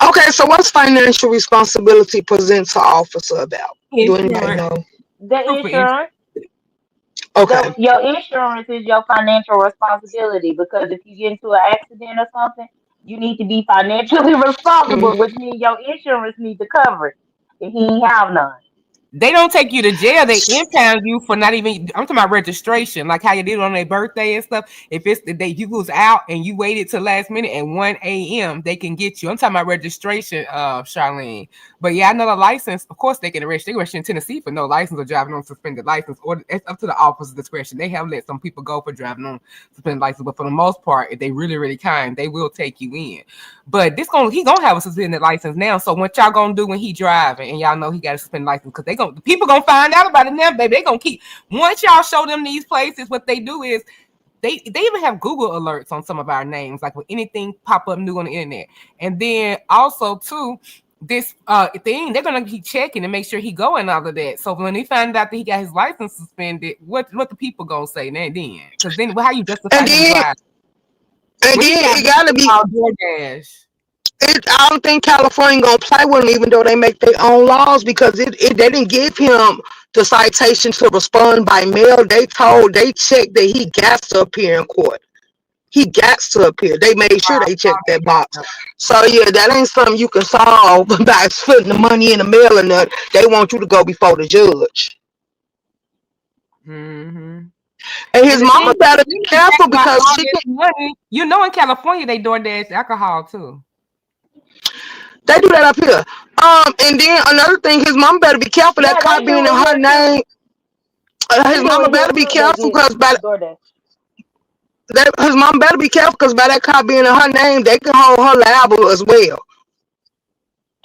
Okay, so what's financial responsibility present to officer about? Do anybody know? The insurance. Okay. Your insurance is your financial responsibility because if you get into an accident or something, you need to be financially responsible, which means your insurance needs to cover it if he ain't have none. They don't take you to jail. They impound you for not even. I'm talking about registration, like how you did on their birthday and stuff. If it's the day you was out and you waited till last minute at 1 a.m., they can get you. I'm talking about registration, Charlene. But yeah, I know the license. Of course, they can arrest. They arrest you in Tennessee for no license or driving on suspended license, or it's up to the officer's discretion. They have let some people go for driving on suspended license, but for the most part, if they really kind, they will take you in. But he gonna have a suspended license now. So what y'all gonna do when he driving and y'all know he got a suspended license? Because the people gonna find out about it now, baby. They gonna keep once y'all show them these places. What they do is they even have Google alerts on some of our names, like when anything pop up new on the internet. And then also too, this thing they're gonna keep checking and make sure he going all of that. So when they find out that he got his license suspended, what the people gonna say then? Because then how you justify him driving? And then it gotta be DoorDash. I don't think California gonna play with him, even though they make their own laws, because they didn't give him the citation to respond by mail. They checked that he got to appear in court. He got to appear. They made sure they checked that box. So yeah, that ain't something you can solve by putting the money in the mail or nothing. They want you to go before the judge. Mm-hmm. And his mama better be careful because she money. You know, in California they DoorDash alcohol too. They do that up here. And then another thing, his mom better be careful that car being in her name. His mama better be careful because his mom better be careful because by that car being in her name, they can hold her liable as well.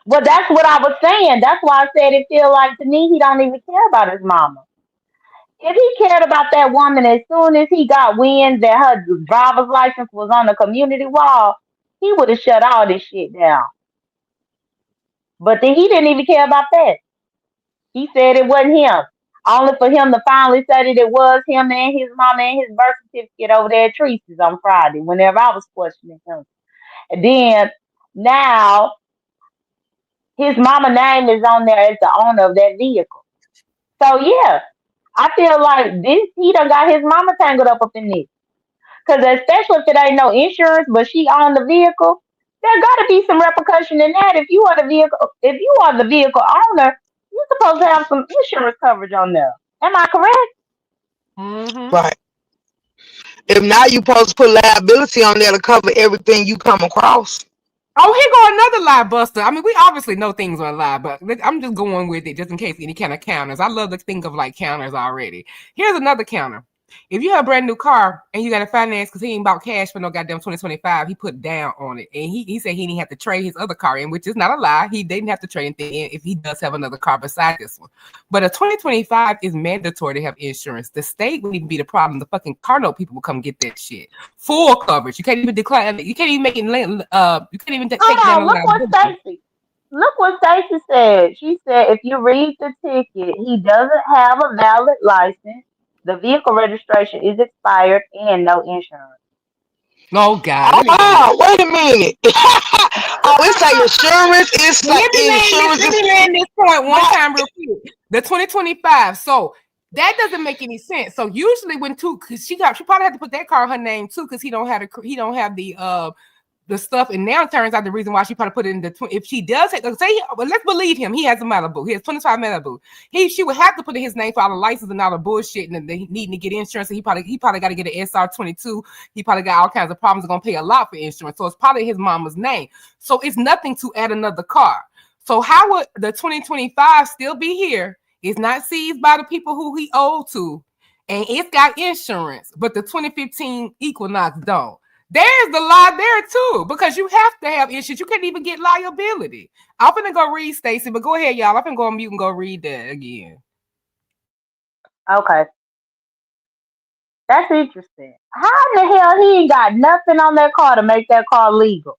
Well, that's what I was saying. That's why I said it feel like to me he don't even care about his mama. If he cared about that woman, as soon as he got wind that her driver's license was on the community wall, he would have shut all this shit down. But then he didn't even care about that. He said it wasn't him. Only for him to finally say that it was him and his mama and his birth certificate over there at Teresa's on Friday, whenever I was questioning him. And then now his mama name is on there as the owner of that vehicle. So yeah, I feel like he done got his mama tangled up in this. Because especially if it ain't no insurance, but she owned the vehicle, there got to be some repercussion in that. If you are the vehicle owner, you're supposed to have some insurance coverage on there. Am I correct? Mm-hmm. Right. If not, you supposed to put liability on there to cover everything you come across. Oh, here go another lie buster. I mean, we obviously know things are a lie, but I'm just going with it just in case any kind of counters. I love to think of like counters already. Here's another counter. If you have a brand new car and you got to finance because he ain't bought cash for no goddamn 2025, he put down on it. And he said he didn't have to trade his other car in, which is not a lie. He didn't have to trade anything in if he does have another car beside this one. But a 2025 is mandatory to have insurance. The state would even be the problem. The fucking car note people will come get that shit. Full coverage. You can't even decline. You can't even make it. You can't even take down. Look what Stacey said. She said if you read the ticket, he doesn't have a valid license. The vehicle registration is expired and no insurance. Oh God! Wait a minute. It's like insurance. It's like insurance. Let me land this point one time real quick. The 2025. So that doesn't make any sense. So usually when because she probably had to put that car in her name too because he don't have the stuff, and now it turns out the reason why she probably put it in if she does let's believe him, he has a Malibu, he has 25 Malibu, she would have to put in his name for all the license and all the bullshit and needing to get insurance, and he probably got to get an SR22, he probably got all kinds of problems, gonna pay a lot for insurance, so it's probably his mama's name, so it's nothing to add another car. So how would the 2025 still be here? It's not seized by the people who he owed to, and it's got insurance, but the 2015 Equinox don't. There's the lie there too, because you have to have insurance. You can't even get liability. I'm gonna go read Stacey, but go ahead, y'all. I'm gonna go on mute and go read that again. Okay. That's interesting. How in the hell he ain't got nothing on that car to make that car legal?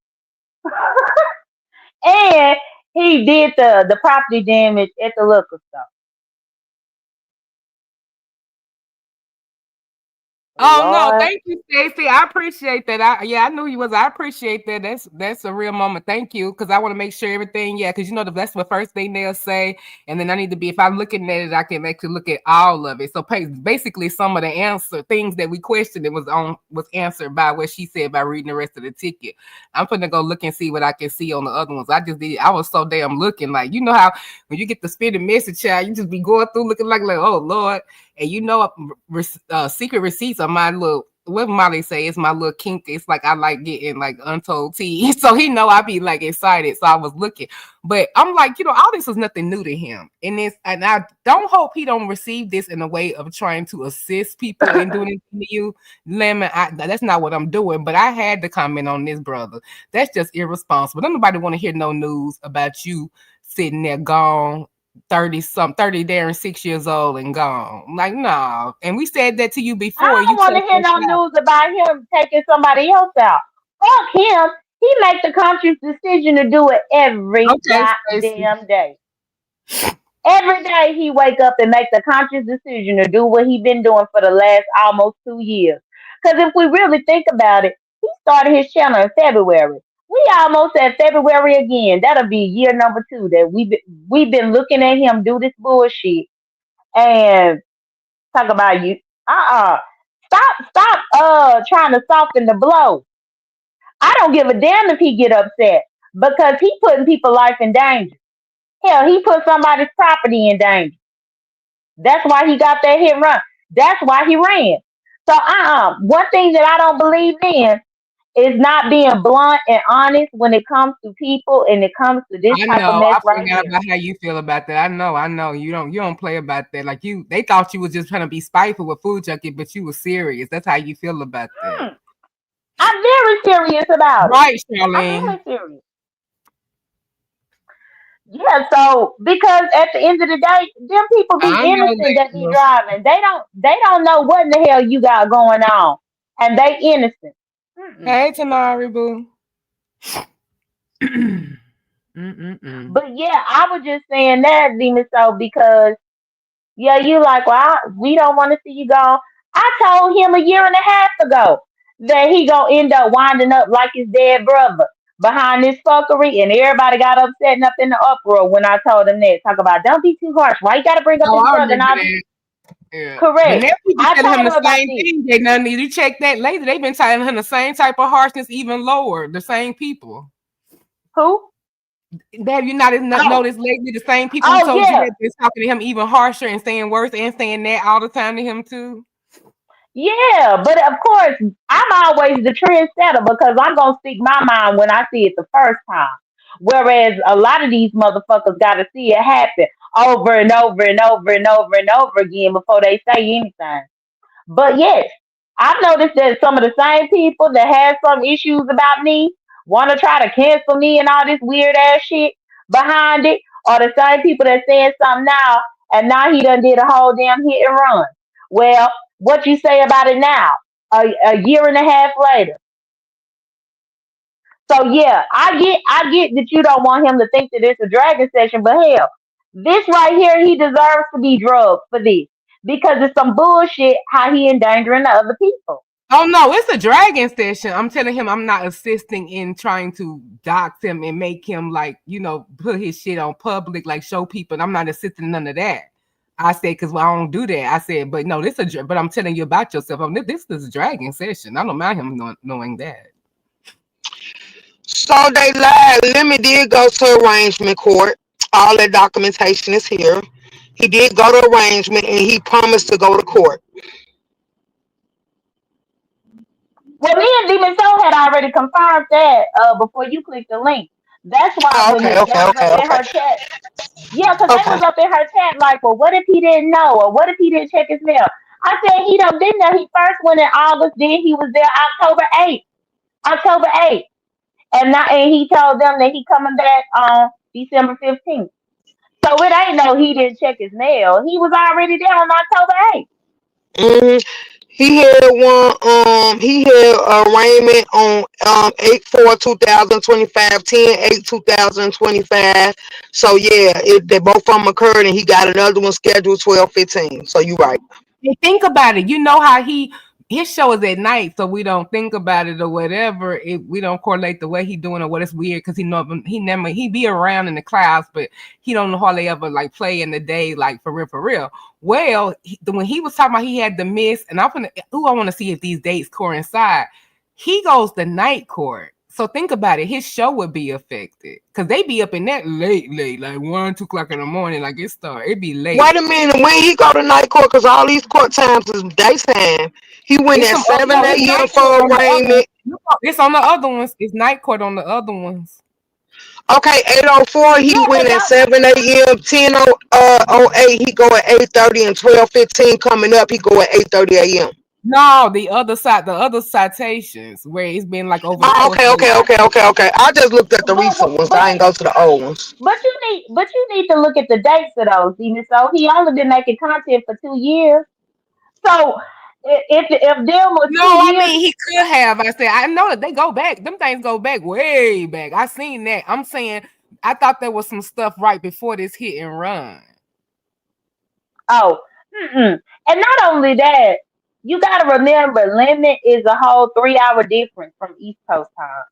And he did the property damage at the liquor store. Oh no, Lord. thank you, Stacey. I appreciate that. I knew you was. I appreciate that. That's a real moment. Thank you, because I want to make sure everything. Yeah, because that's the first thing they'll say, and then I need to be. If I'm looking at it, I can actually look at all of it. So basically, some of the answer things that we questioned it was answered by what she said by reading the rest of the ticket. I'm gonna go look and see what I can see on the other ones. I just did. I was so damn looking like how when you get the spitting message out, you just be going through looking like oh Lord. And secret receipts are my little, what Molly say, it's my little kink. It's like I like getting like untold tea. So he know I be like excited. So I was looking. But I'm like, all this was nothing new to him. And I don't hope he don't receive this in a way of trying to assist people in doing it to you. Lemon, that's not what I'm doing. But I had to comment on this, brother. That's just irresponsible. Don't nobody want to hear no news about you sitting there gone 30 there and 6 years old and gone. Like, no. And we said that to you before. I don't want to hear no news about him taking somebody else out. Fuck him. He makes the conscious decision to do it every goddamn day. Every day he wake up and make the conscious decision to do what he been doing for the last almost 2 years. Because if we really think about it, he started his channel in February. We almost at February again. That'll be year number 2 that we've been looking at him do this bullshit and talk about you. Stop trying to soften the blow. I don't give a damn if he get upset because he putting people's life in danger. Hell, he put somebody's property in danger. That's why he got that hit run. That's why he ran. So one thing that I don't believe in is not being blunt and honest when it comes to people and it comes to this type of mess right here. I forgot about how you feel about that. I know. You don't play about that. Like they thought you was just trying to be spiteful with Food Junkie, but you were serious. That's how you feel about that. I'm very serious about it. Right, Charlene. I'm very serious. Yeah, so because at the end of the day, them people be innocent that be driving. They don't know what in the hell you got going on. And they innocent. Hey, Tanari, boo. But yeah, I was just saying that, Demon Soul, because you like, well, we don't want to see you go. I told him a year and a half ago that he gonna end up winding up like his dead brother behind this fuckery, and everybody got upset and up in the uproar when I told him that. Talk about don't be too harsh. Why you gotta bring up his brother? Yeah. Correct. I telling him the same thing. They done need to check that later. They've been telling him the same type of harshness, even lower. The same people. Who? Have you not noticed lately? The same people who told you that been talking to him even harsher and saying worse and saying that all the time to him too. Yeah, but of course, I'm always the trendsetter because I'm gonna speak my mind when I see it the first time. Whereas a lot of these motherfuckers gotta see it happen over and over and over and over and over again before they say anything. But yes, I've noticed that some of the same people that have some issues about me want to try to cancel me and all this weird ass shit behind it are the same people that saying something now and now he done did a whole damn hit and run. Well, what you say about it now? A year and a half later. So yeah, I get that you don't want him to think that it's a dragon session, but hell, this right here, he deserves to be drugged for this because it's some bullshit how he endangering the other people. Oh no, it's a dragon session. I'm telling him I'm not assisting in trying to dox him and make him put his shit on public, like show people. And I'm not assisting in none of that. I said, because I don't do that. I said, but no, but I'm telling you about yourself. This is a dragon session. I don't mind him knowing that. So they lied. Lemmy did go to arrangement court. All that documentation is here. He did go to arrangement and he promised to go to court. Well, me and Demon Soul had already confirmed that before you clicked the link. That's why when they was up in her chat. Yeah, because they was up in her chat like, well, what if he didn't know? Or what if he didn't check his mail? I said he done been there. He first went in August, then he was there October 8th. And he told them that he coming back on December 15th. So it ain't no he didn't check his mail. He was already there on October 8th. Mm-hmm. He had arraignment on 8/4/2025, 10/8/2025. So yeah, they both of them occurred, and he got another one scheduled 12/15. So you're right. And think about it. You know how he his show is at night, so we don't think about it or whatever. We don't correlate the way he doing or what it's weird because he be around in the clouds, but he don't hardly ever like play in the day, like for real. Well, when he was talking about he had the miss, and I want to see if these dates coincide. He goes to night court. So think about it. His show would be affected because they be up in that late, like 1, 2 o'clock in the morning. Like it'd be late. Wait a minute, when he go to night court, because all these court times is daytime. He went at 7 a.m. for arraignment. It's on the other ones. It's night court on the other ones. Okay, 8:04. He went at 7 a.m. 10:08. He go at 8:30 and 12:15 coming up. He go at 8:30 a.m. No, the other citations where it's been like over. Okay. I just looked at the recent ones. I ain't go to the old ones. But you need to look at the dates of those, even so he only been making content for 2 years. So if them was I mean he could have. I said I know that they go back. Them things go back way back. I seen that. I'm saying I thought there was some stuff right before this hit and run. Oh, and not only that. You got to remember, Lemon is a whole 3-hour difference from East Coast time.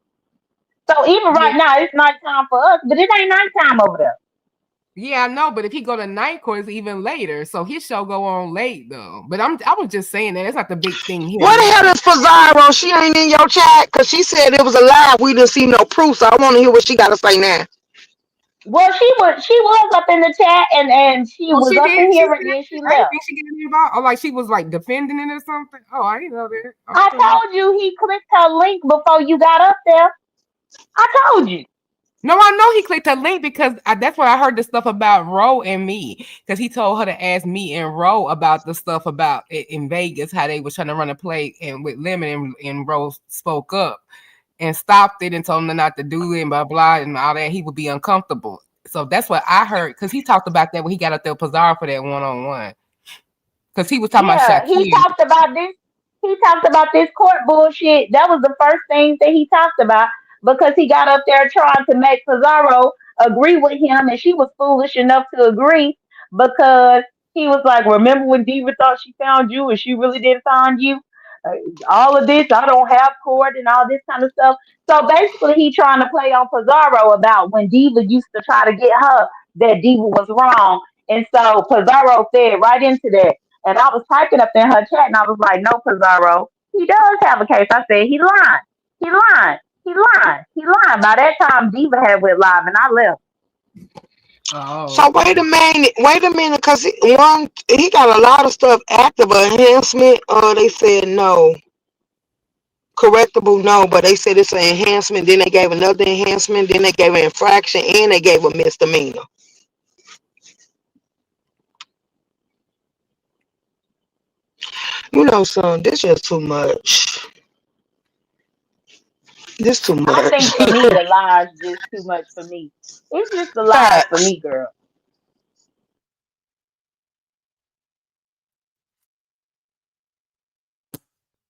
So even right now, it's nighttime for us, but it ain't nighttime over there. Yeah, I know, but if he go to night court, it's even later. So his show go on late though. But I was just saying that it's not the big thing here. What the hell is Pizarro? She ain't in your chat because she said it was a lie. We didn't see no proof, so I want to hear what she got to say now. Well, she was up in the chat and she was up in here and then she left. She getting involved, or like she was like defending it or something. Oh, I didn't know that. I told you he clicked her link before you got up there. I told you. No, I know he clicked her link because that's where I heard the stuff about Ro and me. Because he told her to ask me and Ro about the stuff about it in Vegas, how they was trying to run a play and with Lemon and Ro spoke up and stopped it and told him not to do it and blah blah and all that. He would be uncomfortable. So that's what I heard because he talked about that when he got up there with Pizarro for that one-on-one. Because he was talking about Shaquille. He talked about this. He talked about this court bullshit. That was the first thing that he talked about because he got up there trying to make Pizarro agree with him, and she was foolish enough to agree because he was like, "Remember when Diva thought she found you and she really didn't find you? All of this, I don't have court and all this kind of stuff." So basically, he trying to play on Pizarro about when Diva used to try to get her that Diva was wrong, and so Pizarro fed right into that. And I was typing up in her chat, and I was like, "No, Pizarro, he does have a case." I said, "He lying. He lying. He lying. He lying." By that time, Diva had went live, and I left. Oh. So wait a minute, because he got a lot of stuff active. Enhancement, they said no. Correctable, no, but they said it's an enhancement. Then they gave another enhancement. Then they gave an infraction, and they gave a misdemeanor. You know, son, this just too much. This too much. I think for me, the lies just too much for me. It's just the lies for me, girl.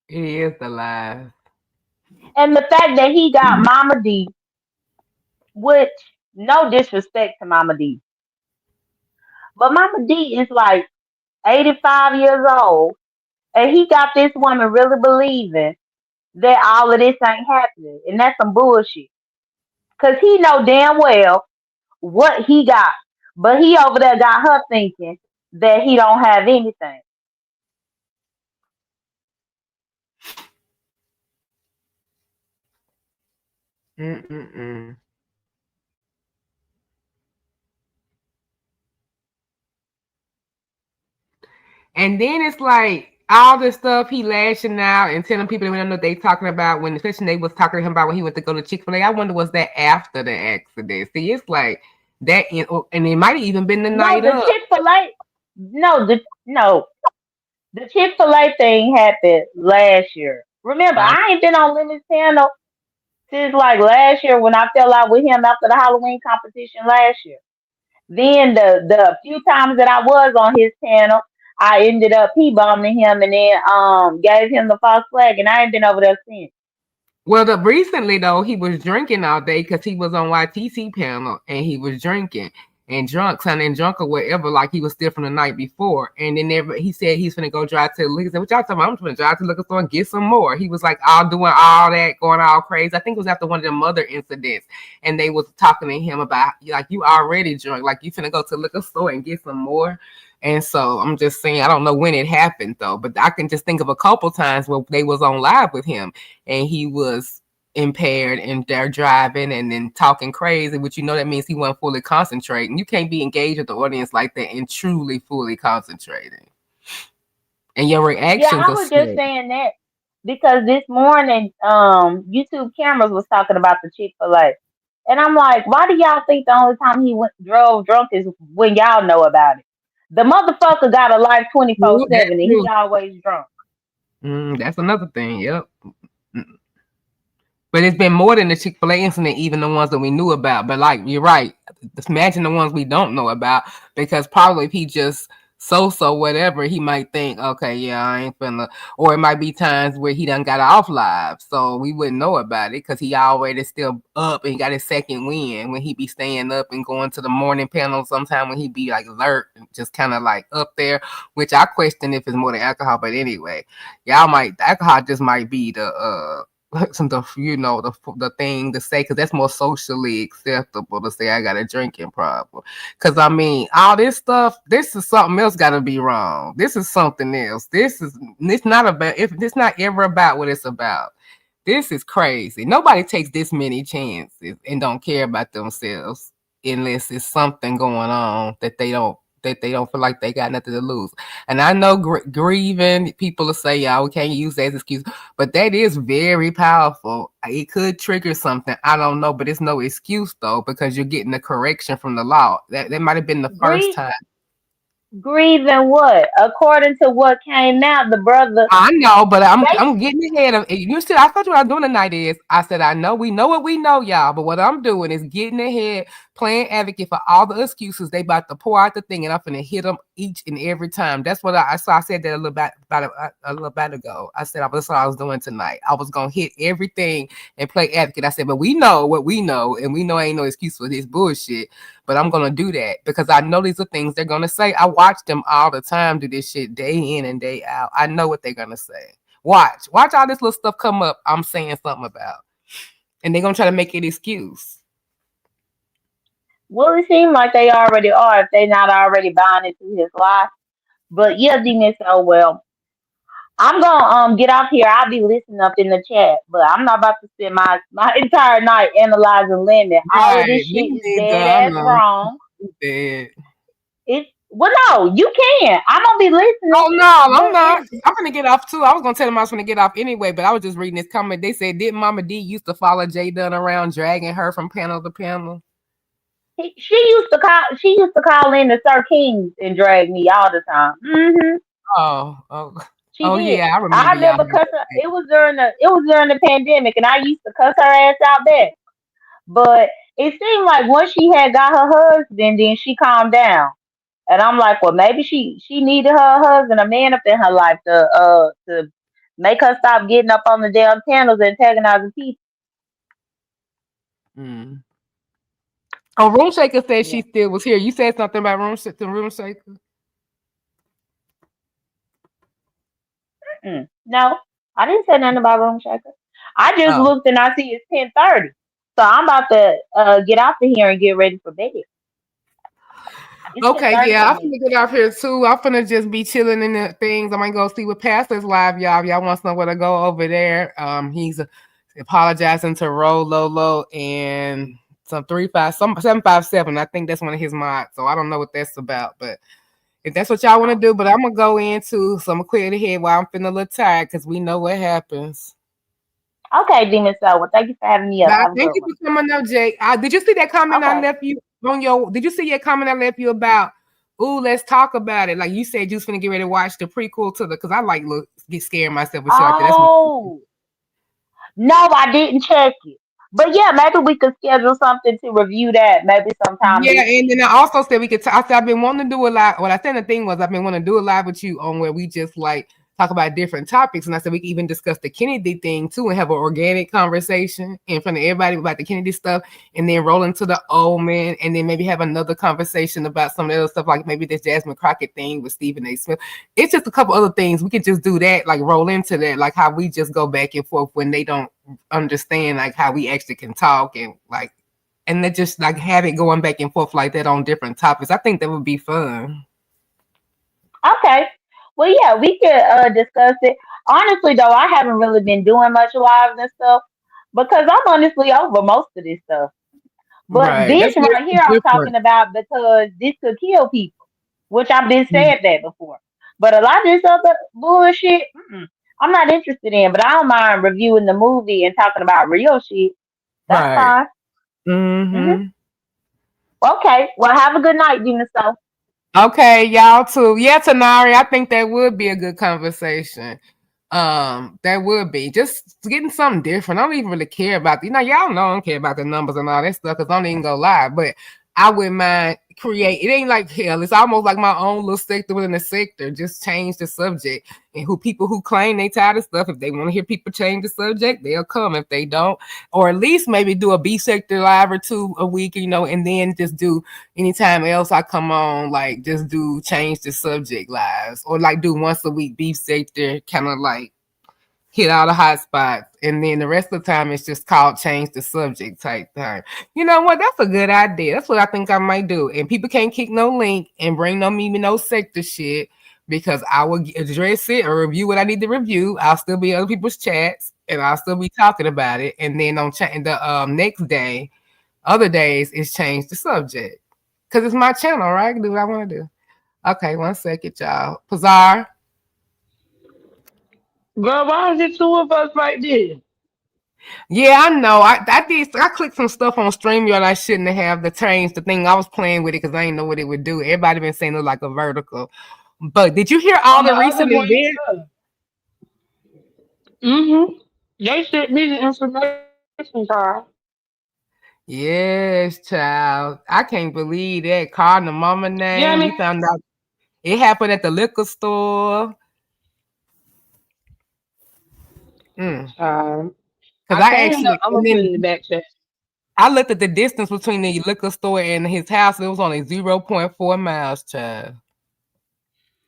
It is the lies. And the fact that he got Mama D, which, no disrespect to Mama D, but Mama D is like 85 years old, and he got this woman really believing that all of this ain't happening, and that's some bullshit. Because he know damn well what he got, but he over there got her thinking that he don't have anything. Mm-mm-mm. And then it's like all the stuff he lashing out and telling people that we don't know what they talking about when especially they was talking to him about when he went to go to Chick-fil-A. I wonder was that after the accident. See, it's like that and it might have even been the night of Chick-fil-A. The Chick-fil-A thing happened last year. Remember, I ain't been on Lemon's channel since like last year when I fell out with him after the Halloween competition last year. Then the few times that I was on his channel, I ended up bombing him and then gave him the false flag, and I ain't been over there since. Well, recently though, he was drinking all day because he was on YTC panel and he was drinking. and drunk, sounding drunk or whatever, like he was still from the night before. And then he said he's gonna go drive to the liquor store. What y'all talking about? I'm gonna drive to the liquor store and get some more. He was like all doing all that, going all crazy. I think it was after one of them other incidents, and they was talking to him about like, you already drunk, like you finna go to the liquor store and get some more. And so I'm just saying, I don't know when it happened though, but I can just think of a couple times where they was on live with him and he was impaired and they're driving and then talking crazy, which that means he wasn't fully concentrating. You can't be engaged with the audience like that and truly fully concentrating. And your reactions Yeah, I was just saying that because this morning, YouTube cameras was talking about the Chick-fil-A. And I'm like, why do y'all think the only time he drove drunk is when y'all know about it? The motherfucker got a life 24/7 and he's always drunk. That's another thing. Yep. But it's been more than the Chick-fil-A incident, even the ones that we knew about. But like, you're right. Just imagine the ones we don't know about, because probably if he just so whatever, he might think, okay, yeah, I ain't finna, or it might be times where he done got off live, so we wouldn't know about it because he already still up and got his second win when he be staying up and going to the morning panel sometime when he be like alert and just kind of like up there, which I question if it's more than alcohol. But anyway, the alcohol just might be the the thing to say, because that's more socially acceptable to say I got a drinking problem. Because I mean, all this stuff, this is something else got to be wrong. This is something else. It's not ever about what it's about. This is crazy. Nobody takes this many chances and don't care about themselves unless it's something going on that they don't feel like they got nothing to lose. And I know grieving, people will say, y'all, we can't use that as an excuse, but that is very powerful. It could trigger something. I don't know, but it's no excuse though, because you're getting the correction from the law. That might have been the first time. Grieving what? According to what came out, the brother. I know, but I'm getting ahead of you. Still, I thought what I'm doing tonight is I said I know we know what we know, y'all. But what I'm doing is getting ahead, playing advocate for all the excuses they about to pour out the thing, and I'm gonna hit them each and every time. That's what I said that a little bit ago. I said that's what I was doing tonight. I was gonna hit everything and play advocate. I said, but we know what we know, and we know ain't no excuse for this bullshit. But I'm gonna do that because I know these are things they're gonna say. I watch them all the time do this shit day in and day out. I know what they're gonna say. Watch all this little stuff come up. I'm saying something about, and they're gonna try to make it excuse. Well, it seems like they already are if they're not already buying into his life. But yeah, Dennis, oh well. I'm gonna get off here. I'll be listening up in the chat, but I'm not about to spend my entire night analyzing Lemon. All of this shit is dead ass wrong. Well, no, you can. I'm gonna be listening. Oh no, I'm not. I'm gonna get off too. I was gonna tell them I was gonna get off anyway, but I was just reading this comment. They said, didn't Mama D used to follow J Dunn around, dragging her from panel to panel? She used to call in the Sir Kings and drag me all the time. Mm-hmm. Oh. She did. Yeah, I remember. I never cuss her. It was during the pandemic, and I used to cuss her ass out there. But it seemed like once she had got her husband, then she calmed down. And I'm like, well, maybe she needed her husband, a man up in her life, to make her stop getting up on the damn panels and antagonizing people. Oh, Room Shaker said she still was here. You said something about Room Shaker? No, I didn't say nothing about Room Shaker. I just looked and I see it's 10:30. So I'm about to get out of here and get ready for bed. Okay, yeah, I'm gonna get off here too. I'm gonna just be chilling in the things. I'm gonna go see what Pastor's live, y'all. If y'all want somewhere to go over there. He's apologizing to Ro Lolo and some 757. I think that's one of his mods. So I don't know what that's about, but if that's what y'all want to do, but I'm gonna go into, so I'm gonna clear the head while I'm feeling a little tired because we know what happens. Okay, Demon Soul. Well, thank you for having me up. Thank you for coming up, Jake. Did you see that comment I left you on your? Did you see your comment I left you about? Ooh, let's talk about it. Like you said, you was gonna get ready to watch the prequel to because I like get scared myself with shit like that. Oh, no, I didn't check it. But yeah, maybe we could schedule something to review that maybe sometime. Yeah, and then I also said we could. I said I've been wanting to do a live. What I said the thing was I've been wanting to do a live with you on where we just like talk about different topics. And I said we can even discuss the Kennedy thing too and have an organic conversation in front of everybody about the Kennedy stuff, and then roll into the old man, and then maybe have another conversation about some of the other stuff, like maybe this Jasmine Crockett thing with Stephen A. Smith. It's just a couple other things. We could just do that, like roll into that, like how we just go back and forth when they don't understand like how we actually can talk, and like, and then just like have it going back and forth like that on different topics. I think that would be fun. Okay. Well, yeah, we could discuss it. Honestly, though, I haven't really been doing much lives and stuff because I'm honestly over most of this stuff. But Right. this That's right here, I'm different. talking about because this could kill people, which I've been Mm. said that before. But a lot of this other bullshit, I'm not interested in. But I don't mind reviewing the movie and talking about real shit. That's Right. fine. Mm-hmm. Okay. Well, have a good night, Gina. So. Okay, y'all too. Yeah, Tanari, I think that would be a good conversation. That would be just getting something different. I don't even really care about y'all know I don't care about the numbers and all that stuff because I don't even go live, but I wouldn't mind create. It ain't like hell. It's almost like my own little sector within the sector. Just change the subject, and people who claim they tired of stuff, if they want to hear people change the subject, they'll come. If they don't, or at least maybe do a B sector live or two a week, and then just do anytime else I come on, like just do change the subject lives, or like do once a week B sector, kind of like hit all the hot spots, and then the rest of the time it's just called change the subject type time. You know what? That's a good idea. That's what I think I might do. And people can't kick no link and bring no sector shit because I will address it or review what I need to review. I'll still be in other people's chats and I'll still be talking about it. And then on the next day, other days, is change the subject because it's my channel, right? I can do what I want to do. Okay, 1 second, y'all. Pazar. Girl, why is it two of us right there? Yeah, I know. I clicked some stuff on StreamYard I shouldn't have to change the thing. I was playing with it because I didn't know what it would do. Everybody been saying it like a vertical. But did you hear all On the the recent other one, events? They sent me the information card. Yes, child. I can't believe that. Calling the mama name. Yeah, I We mean, found out it happened at the liquor store. Because I I can't. actually, I'm and gonna put it in then the back chat. I looked at the distance between the liquor store and his house. It was only 0.4 miles, child.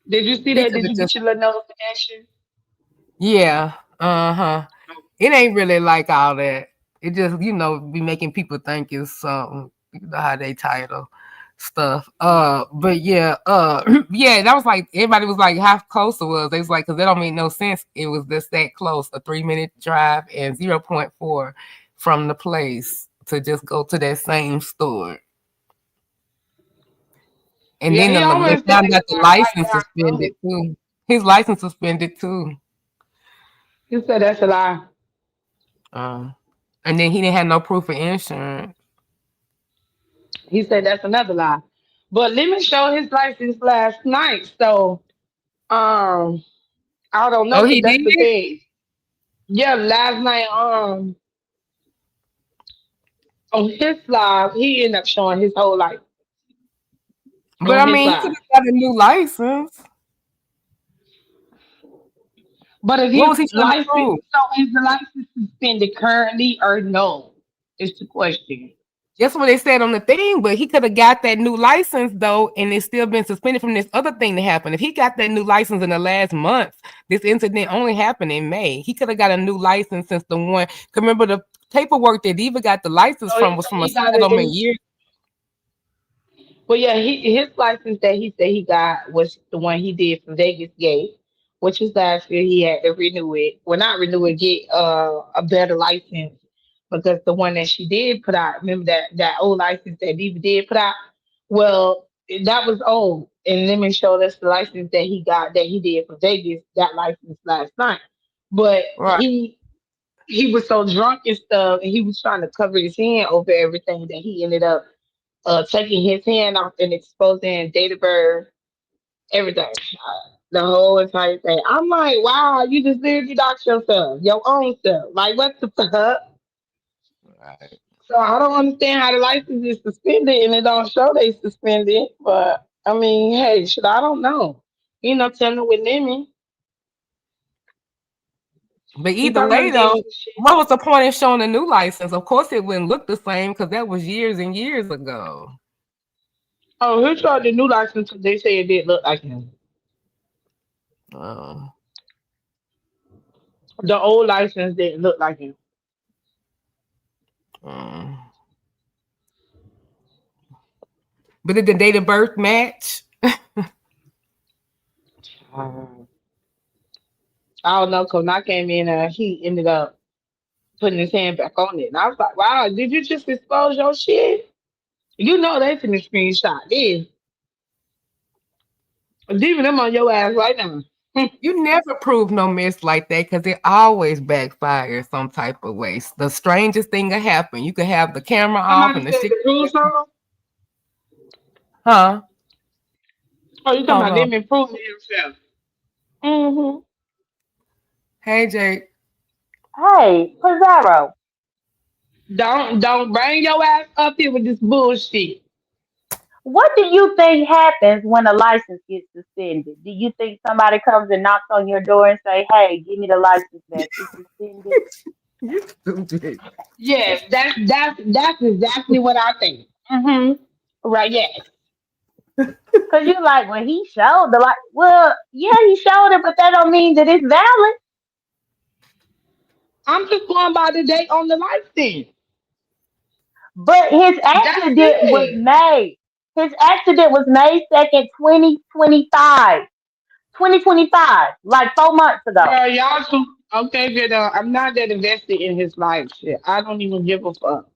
Did you see He that? could Did have you just, get your little notification? yeah, it ain't really like all that. It just, be making people think it's something. You know how they title stuff. But yeah, yeah, that was like everybody was like how close it was. They was like, because that don't make no sense. It was just that close, a 3-minute drive and 0.4 from the place to just go to that same store. And Yeah, then he they always said found he out was the right license down the suspended road. too. His license suspended too. You said that's a lie. And then he didn't have no proof of insurance. He said that's another lie. But let me show his license last night. So, I don't know Oh, because he that's did? the thing. Yeah, last night, on his live, he ended up showing his whole life But on I his mean, he could live. have got a new license. But if What his was he trying to license, prove? so is the license suspended currently or no? Is the question. That's what they said on the thing, but he could have got that new license though, and it's still been suspended from this other thing that happened. If he got that new license in the last month, this incident only happened in May. He could have got a new license since the one. Remember the paperwork that Eva got the license So from was from a he got it settlement in. year. Well, yeah, his license that he said he got was the one he did for Vegas Gate, which is last year. He had to renew it. Well, not renew it, get a better license because the one that she did put out. Remember that old license that Diva did put out. Well, that was old, and Lemon showed us the license that he got that he did for Vegas. That license last night, but Right. he was so drunk and stuff, and he was trying to cover his hand over everything that he ended up taking his hand off and exposing date of birth, everything, the whole entire thing. I'm like, wow, you just literally doxed yourself, your own self. Like, what the fuck? Right. So I don't understand how the license is suspended and it don't show they suspended. But I mean, hey, shit, I don't know. Tell me with Lemmy. But He either probably way, done gave though, some shit. what was the point in showing a new license? Of course, it wouldn't look the same because that was years and years ago. Oh, he showed the new license 'cause they say it didn't look like him. Oh. The old license didn't look like him. Mm. But did the date of birth match? Um, I don't know, cause when I came in, he ended up putting his hand back on it, and I was like, "Wow, did you just expose your shit? You know they finna screenshot this. Leaving them on your ass right now." You never prove no mess like that because it always backfires some type of way. The strangest thing will happen. You could have the camera off Somebody and the said shit. to prove something. Huh? Oh, you talking Hold about on. them improving himself? Mm-hmm. Hey, Jake. Hey, Pizarro. Don't bring your ass up here with this bullshit. What do you think happens when a license gets suspended? Do you think somebody comes and knocks on your door and say, "Hey, give me the license back. It's suspended"? You stupid. Yes, that's exactly what I think. Mm-hmm. Right, yes. Cause you like, well, he showed the like, well, yeah, he showed it, but that don't mean that it's valid. I'm just going by the date on the license. But his That's accident was it. made. His accident was May 2nd, 2025. 2025, like 4 months ago. Girl, y'all too okay, good. I'm not that invested in his life shit. I don't even give a fuck.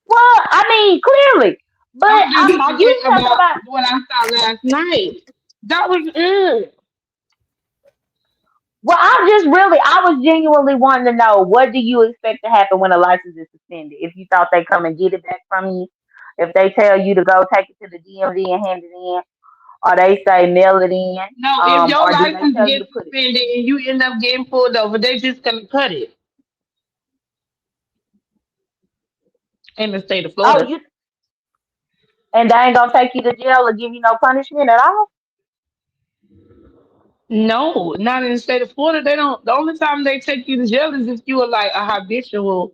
Well, I mean, clearly. But I'm just talking you talking about about, what I saw last night. That was it. well, I was genuinely wanting to know, what do you expect to happen when a license is suspended? If you thought they come and get it back from you, if they tell you to go take it to the DMV and hand it in, or they say mail it in, No, if your or do they license tell you to gets put it? suspended and you end up getting pulled over, they just gonna cut it in the state of Oh, Florida. and they ain't gonna take you to jail or give you no punishment at all? No, not in the state of Florida. They don't. The only time they take you to jail is if you are like a habitual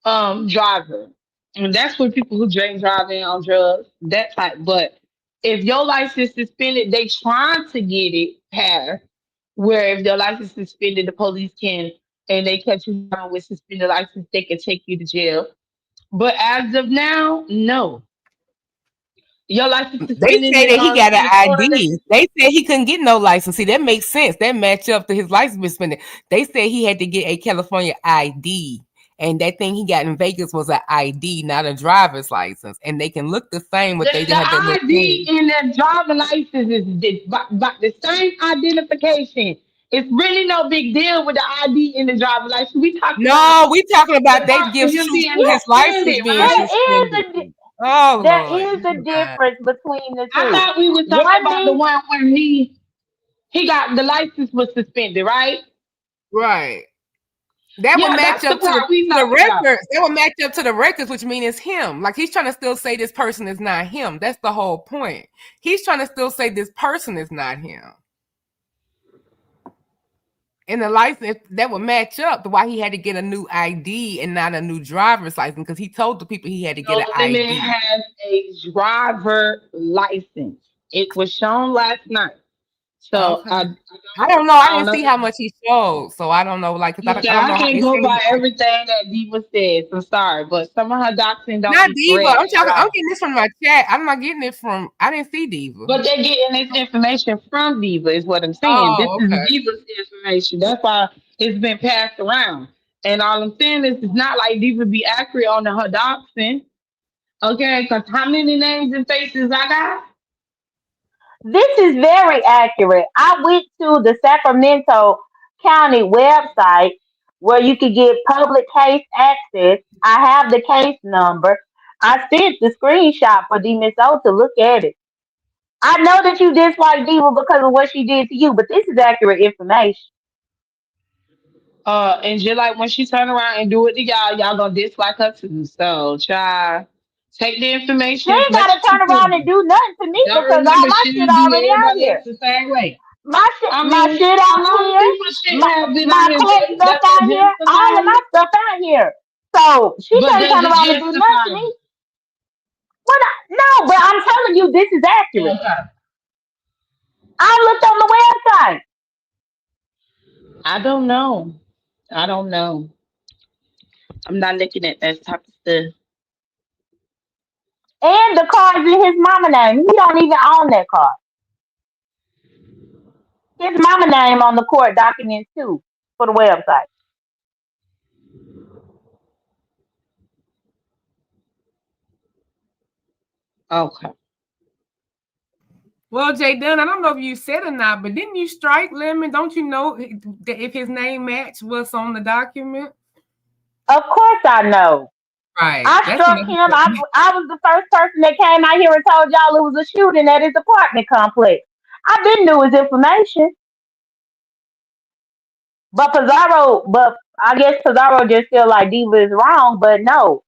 driver, and that's for people who drink driving on drugs, that type. But if your license suspended, they trying to get it passed where if your license suspended, the police can and they catch you driving with suspended license, they can take you to jail. But as of now, no. Your license They suspended say in that he got an state of Florida, they ID. just They said he couldn't get no license. See, that makes sense. That match up to his license being suspended. They said he had to get a California ID. And that thing he got in Vegas was an ID, not a driver's license. And they can look the same, but they the didn't have that little ID thing. in that driving license is by the same identification. It's really no big deal with the ID in the driving license. We talking about No, we talking the about that part of gives him truth being to Yeah, his license suspended, being right? suspended. Oh there Lord. is a difference between the I two. thought we were talking One about the means one where he got the license was suspended, right? Right. That would Yeah, match that's the up to part we the talking about. records. That would match up to the records, which means it's him. Like he's trying to still say this person is not him. That's the whole point. He's trying to still say this person is not him. And the license that would match up to why he had to get a new ID and not a new driver's license because he told the people he had to get No, an the man ID. has a driver license. It was shown last night. So Okay. I don't know. I I don't didn't know. see how much he showed, so I don't know. Like, 'cause Look, I don't I know how can't it go said. by everything that Diva says. I'm sorry, but some of her doctrine don't Not be Diva. correct I'm talking. at I'm all. getting this from my chat. I'm not getting it from. I didn't see Diva. But they're getting this information from Diva, is what I'm saying. This Oh, is okay. Diva's information. That's why it's been passed around. And all I'm saying is, it's not like Diva be accurate on her doctrine. Okay, because how many names and faces I got? this is very accurate. I went to the Sacramento County website where you could get public case access. I have the case number. I sent the screenshot for D Miss O to look at it. I know that you dislike Diva because of what she did to you, but this is accurate information. And just like when she turn around and do it to y'all, y'all gonna dislike her too. So try take the She information as ain't much gotta as you turn around and can. do nothing to me Y'all because all remember my she shit didn't do already out everybody here. else the same way. I My mean, shit a out lot of here, people shit have been out my here court stuff that out here, all of justify my it, stuff out here. So she but can't does turn it around and do nothing to justify me. it? No, but I'm telling you, this is accurate. Okay. I looked on the website, I don't know. I don't know. I'm not looking at that type of stuff. and the car's in his mama name. He don't even own that car. His mama name on the court documents too for the website. Okay. Well, Jay Dunn, I don't know if you said or not, but didn't you strike Lemon? Don't you know if his name matched what's on the document? Of course I know. Right. I That's struck another him. thing. I was the first person that came out here and told y'all it was a shooting at his apartment complex. I didn't know his information, but I guess Pizarro just feel like Diva is wrong. But no,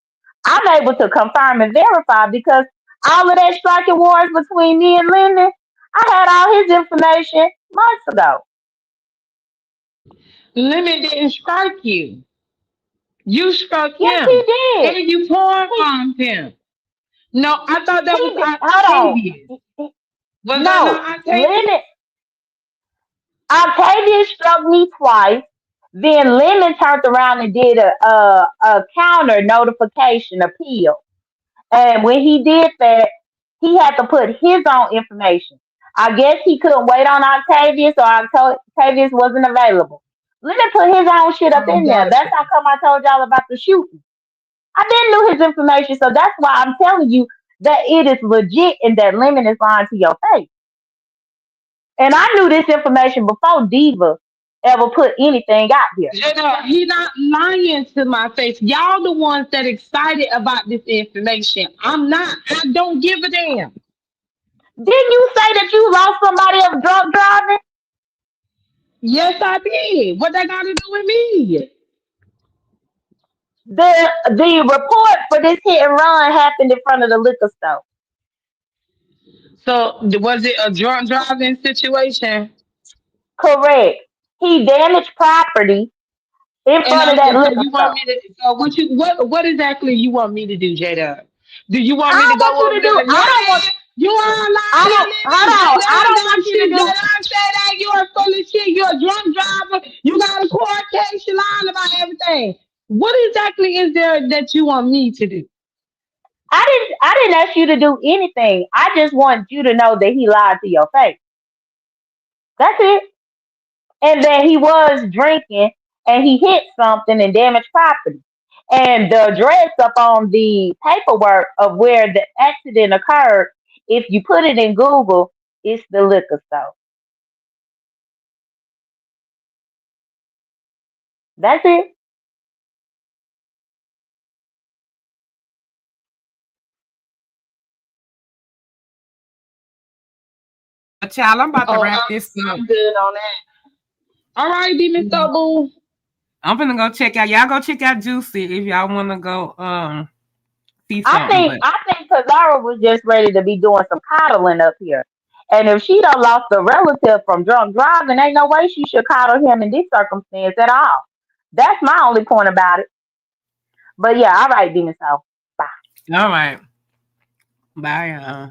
I'm able to confirm and verify because all of that striking wars between me and Lyndon, I had all his information months ago. Lemon didn't strike you. You struck Yes, he him. did. And you porn He bombed him. No, I thought that was he did. Hold Octavius. on. Was that No, not Octavius? Lemon. Octavius struck me twice. Then Lemon turned around and did a counter notification appeal. And when he did that, he had to put his own information. I guess he couldn't wait on Octavius or Octavius wasn't available. Lemon put his own shit up Oh, in there. gotcha. That's how come I told y'all about the shooting. I didn't know his information, so that's why I'm telling you that it is legit and that Lemon is lying to your face. And I knew this information before Diva ever put anything out here. He not lying to my face. Y'all the ones that excited about this information. I'm not. I don't give a damn. Didn't you say that you lost somebody of drunk driving? Yes, I did. What that got to do with me? The report for this hit and run happened in front of the liquor store. So was it a drunk driving situation? Correct. He damaged property in And front of that so liquor you want store. me to? So what exactly you want me to do, Jada? Do you want I me to don't want go you over to there? do. I don't want. Lemon, you are a I liar, don't. Hold Lemon. on. I Jada don't want got you to you. do. Jada said that you are full of shit. You're a drunk driver. You got a court case. You're lying about everything. What exactly is there that you want me to do? I didn't ask you to do anything. I just want you to know that he lied to your face. That's it. And that he was drinking and he hit something and damaged property. And the address up on the paperwork of where the accident occurred, if you put it in Google, it's the liquor store. That's it. Child, I'm about to Oh, wrap this up. I'm good on that. All right, Demon Boo. I'm gonna go check out. Y'all go check out Juicy if y'all want to go see something. But I think Pizarro was just ready to be doing some coddling up here. And if she done lost a relative from drunk driving, ain't no way she should coddle him in this circumstance at all. That's my only point about it. But yeah, all right, Demon Soul. Bye. all right, bye.